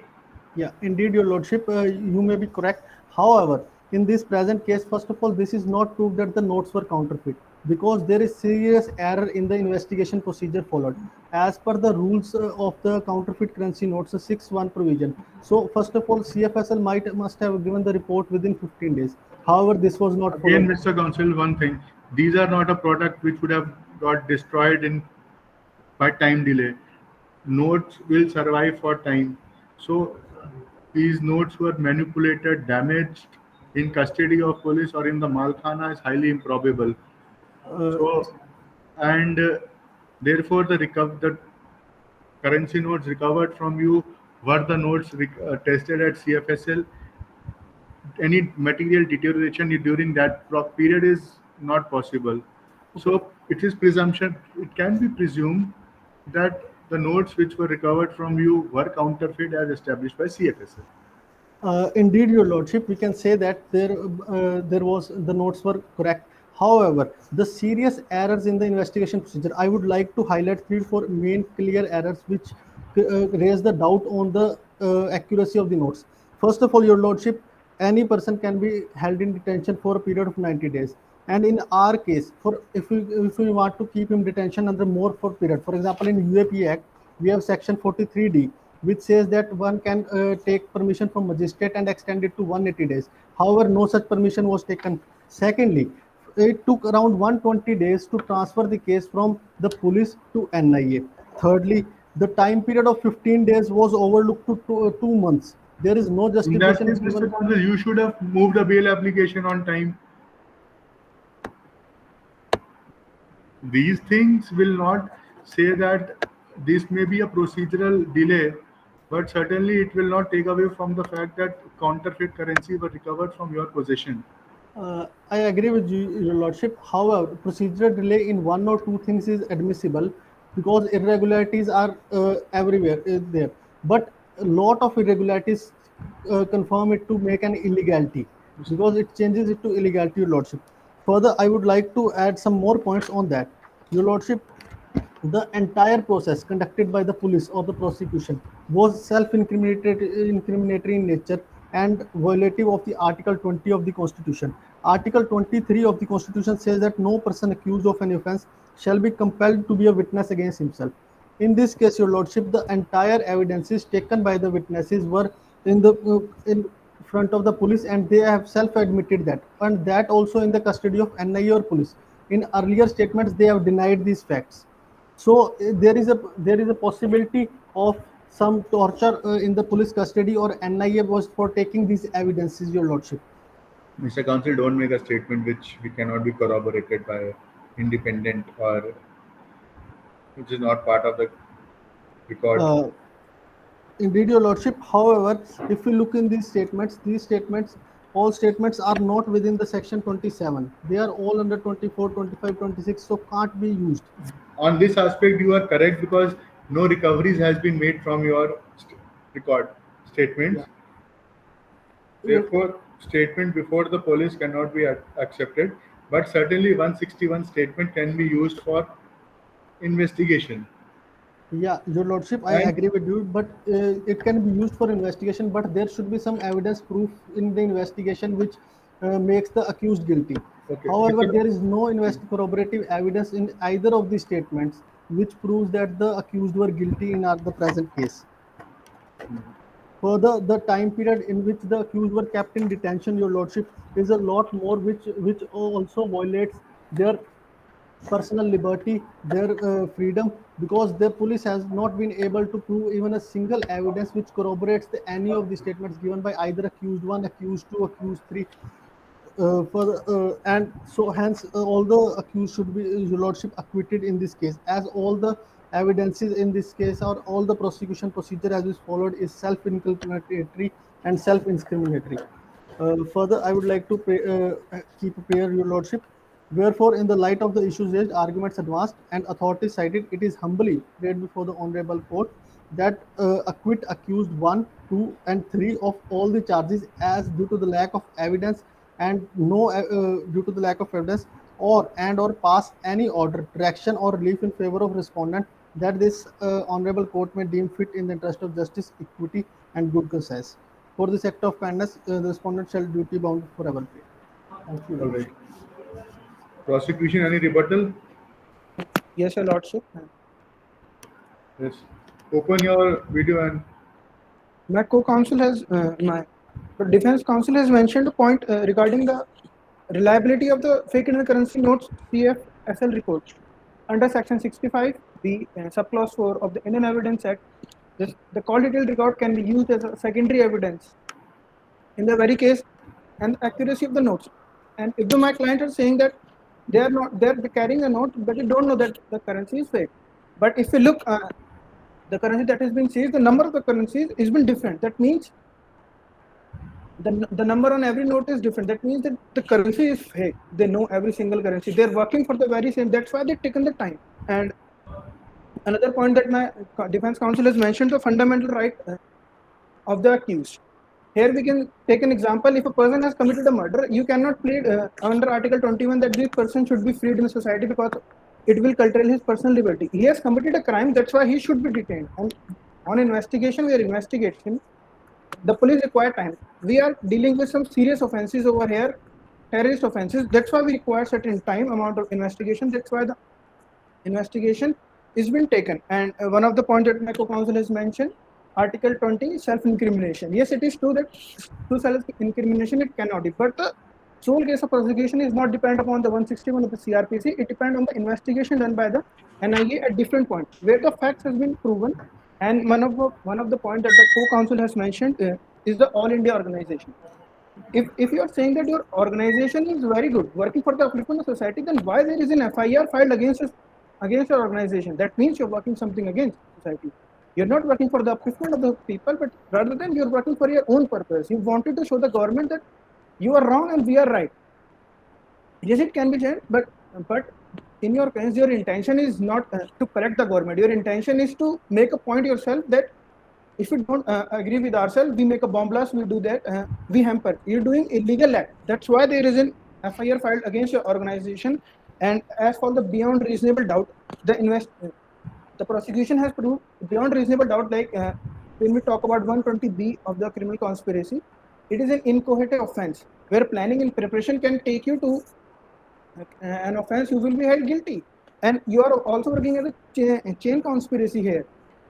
F: Yeah, indeed, Your Lordship, you may be correct. However, in this present case, first of all, this is not proof that the notes were counterfeit because there is serious error in the investigation procedure followed. As per the rules of the counterfeit currency notes, the 6.1 provision. So, first of all, CFSL must have given the report within 15 days. However, this was not
B: Again,
F: followed.
B: Mr. Counsel, one thing: these are not a product which would have got destroyed in by time delay. Notes will survive for time. So these notes were manipulated, damaged in custody of police or in the Malkhana is highly improbable.
F: Uh,
B: So, and therefore, the currency notes recovered from you were the notes tested at CFSL. Any material deterioration during that period is not possible. So, it is presumption. It can be presumed that the notes which were recovered from you were counterfeit as established by CFSL.
F: Indeed, Your Lordship, we can say that there was the notes were correct. However, the serious errors in the investigation procedure, I would like to highlight 3 or 4 main clear errors which raise the doubt on the accuracy of the notes. First of all, Your Lordship, any person can be held in detention for a period of 90 days. And in our case, for if we want to keep him detention under more for period, for example, in UAP Act, we have section 43D, which says that one can take permission from magistrate and extend it to 180 days. However, no such permission was taken. Secondly, it took around 120 days to transfer the case from the police to NIA. Thirdly, the time period of 15 days was overlooked to 2 months. There is no
B: In that
F: justification
B: case, Mr.
F: given.
B: Counsel, you should have moved a bail application on time. These things will not say that this may be a procedural delay, but certainly it will not take away from the fact that counterfeit currency were recovered from your possession.
F: I agree with you, Your Lordship. However, procedural delay in 1 or 2 things is admissible because irregularities are everywhere there. But a lot of irregularities confirm it to make an illegality because it changes it to illegality, Your Lordship. Further, I would like to add some more points on that. Your Lordship, the entire process conducted by the police or the prosecution was self-incriminatory in nature and violative of the Article 20 of the Constitution. Article 23 of the Constitution says that no person accused of an offence shall be compelled to be a witness against himself. In this case, Your Lordship, the entire evidences taken by the witnesses were in front of the police, and they have self-admitted that, and that also in the custody of NIA or police. In earlier statements, they have denied these facts. So there is a possibility of some torture in the police custody or NIA was for taking these evidences, Your Lordship.
B: Mr. Counsel, don't make a statement which we cannot be corroborated by independent or which is not part of the record.
F: Indeed, Your Lordship. However, if we look in these statements, all statements are not within the section 27. They are all under 24, 25, 26, so can't be used.
B: On this aspect, you are correct because no recoveries has been made from your record statements. Therefore, statement before the police cannot be accepted, but certainly 161 statement can be used for investigation.
F: Yeah, Your Lordship, I agree with you, but it can be used for investigation, but there should be some evidence proof in the investigation which makes the accused guilty.
B: Okay.
F: However, there is no corroborative evidence in either of the statements which proves that the accused were guilty in the present case. Further, the time period in which the accused were kept in detention, Your Lordship, is a lot more which also violates their personal liberty, their freedom, because the police has not been able to prove even a single evidence which corroborates any of the statements given by either accused 1, accused 2, accused 3. And so hence all the accused should be, Your Lordship, acquitted in this case, as all the evidences in this case or all the prosecution procedure as is followed is self-inculpatory and self-incriminatory. Further, I would like to keep a prayer, Your Lordship. Wherefore, in the light of the issues raised, arguments advanced, and authorities cited, it is humbly prayed before the Honorable Court that acquit accused 1, 2, and 3 of all the charges as due to the lack of evidence and due to the lack of evidence or pass any order, direction, or relief in favor of respondent that this Honorable Court may deem fit in the interest of justice, equity, and good conscience. For this act of kindness, the respondent shall duty bound forever pay. Thank you.
B: All right. Prosecution, any rebuttal?
D: Yes, Your Lordship.
B: Yes. Open your video and
D: My co-counsel has, my defense counsel has mentioned a point regarding the reliability of the fake Indian currency notes CFSL report. Under section 65, the subclause 4 of the Indian Evidence Act, the call detail record can be used as a secondary evidence in the very case and accuracy of the notes. And if my client is saying that they're carrying a note, but you don't know that the currency is fake. But if you look, the currency that has been seized, the number of the currencies has been different. That means the number on every note is different. That means that the currency is fake. They know every single currency. They're working for the very same. That's why they've taken the time. And another point that my defense counsel has mentioned, the fundamental right of the accused. Here we can take an example. If a person has committed a murder, you cannot plead under Article 21 that this person should be freed in society because it will curtail his personal liberty. He has committed a crime. That's why he should be detained. And on investigation, we are investigating. The police require time. We are dealing with some serious offenses over here, terrorist offenses. That's why we require certain time amount of investigation. That's why the investigation is been taken. And one of the points that my co-counsel has mentioned, Article 20, self-incrimination. Yes, it is true that through self-incrimination it cannot be, but the sole case of prosecution is not dependent upon the 161 of the CRPC. It depends on the investigation done by the NIA at different points where the facts has been proven. And one of the points that the co-counsel has mentioned is the All India organization. If you are saying that your organization is very good, working for the upliftment of society, then why there is an FIR filed against your organization? That means you're working something against society. You're not working for the upliftment of the people, but rather than you're working for your own purpose. You wanted to show the government that you are wrong and we are right. Yes, it can be changed, but in your case, your intention is not to correct the government. Your intention is to make a point yourself that if we don't agree with ourselves, we make a bomb blast, we do that, we hamper. You're doing illegal act. That's why there is an FIR filed against your organization. And as for the beyond reasonable doubt, the prosecution has proved beyond reasonable doubt, like when we talk about 120B of the criminal conspiracy, it is an inchoate offense where planning and preparation can take you to an offense, you will be held guilty. And you are also working as a chain conspiracy here,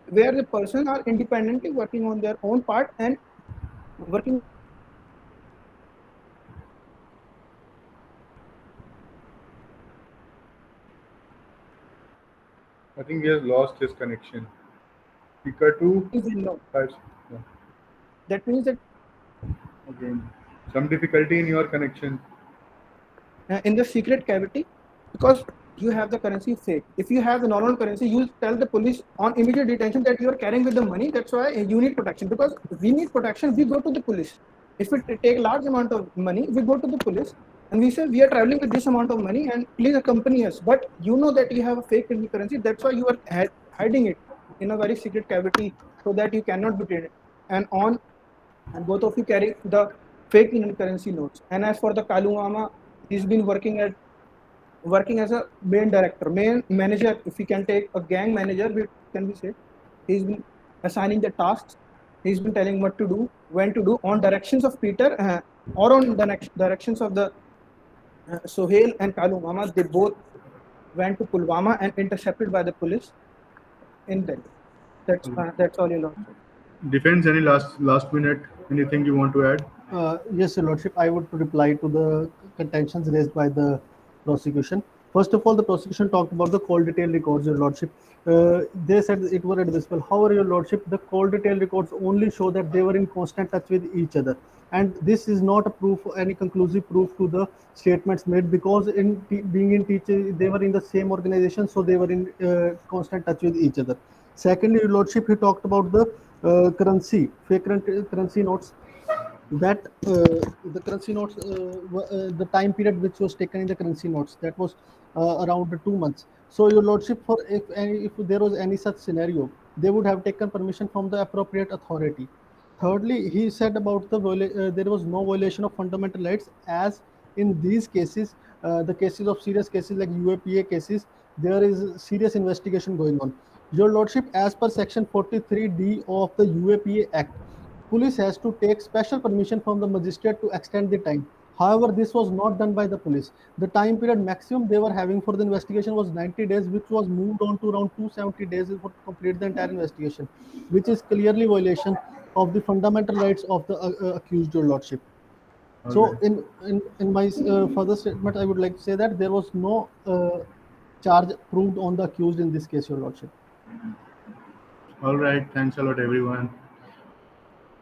D: where the person are independently working on their own part and working.
B: I think he has lost his connection. Speaker 2. Five, yeah.
D: That means that
B: Again, some difficulty in your connection.
D: in the secret cavity, because you have the currency fake. If you have the normal currency, you tell the police on immediate detention that you are carrying with the money. That's why you need protection, because we need protection. We go to the police. If we take large amount of money, we go to the police and we say we are traveling with this amount of money and please accompany us. But you know that you have a fake currency. That's why you are hiding it in a very secret cavity so that you cannot be traded. And both of you carry the fake Indian currency notes. And as for the Kalu Mama, he's been working as a main director, main manager. If we can take a gang manager, can we say he's been assigning the tasks. He's been telling what to do, when to do, on directions of Peter or on the next directions of the Sohail and Kalu Mama. They both went to Pulwama and intercepted by the police in Delhi. That's all, Your Lordship.
B: Defense, any last minute, anything you want to add?
F: Yes, Your Lordship, I would reply to the contentions raised by the prosecution. First of all, the prosecution talked about the call detail records, Your Lordship. They said it were admissible. However, Your Lordship, the call detail records only show that they were in constant touch with each other. And this is not a proof, any conclusive proof to the statements made, because in being in teaching, they were in the same organization, so they were in constant touch with each other. Secondly, Your Lordship, he talked about the fake currency notes. That the currency notes, the time period which was taken in the currency notes, that was around 2 months. So, Your Lordship, if there was any such scenario, they would have taken permission from the appropriate authority. Thirdly, he said about there was no violation of fundamental rights, as in these cases, the cases of serious cases like UAPA cases, there is serious investigation going on. Your Lordship, as per Section 43D of the UAPA Act, police has to take special permission from the magistrate to extend the time. However, this was not done by the police. The time period maximum they were having for the investigation was 90 days, which was moved on to around 270 days to complete the entire investigation, which is clearly violation of the fundamental rights of the accused, Your Lordship.
B: Okay.
F: So, in my further statement, I would like to say that there was no charge proved on the accused in this case, Your Lordship.
B: All right. Thanks a lot, everyone.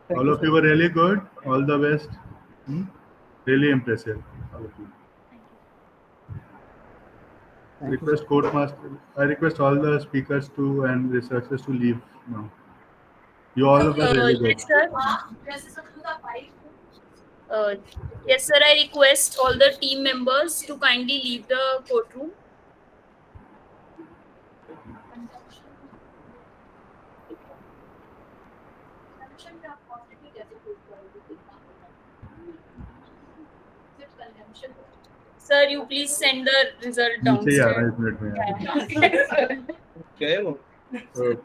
D: Thank
B: All
D: you,
B: of
D: sir.
B: you were really good. All the best. Hmm? Really impressive, all of you.
D: Thank you,
B: Request
D: sir.
B: court master. I request all the speakers to and researchers to leave now. You all were really good.
A: Yes, sir. Uh, yes, sir. I request all the team members to kindly leave the courtroom. Sir, you please send the result
B: नीचे ही आ रहा
A: downstairs.
B: है 1 minute में यार.
A: Yeah.
B: Okay.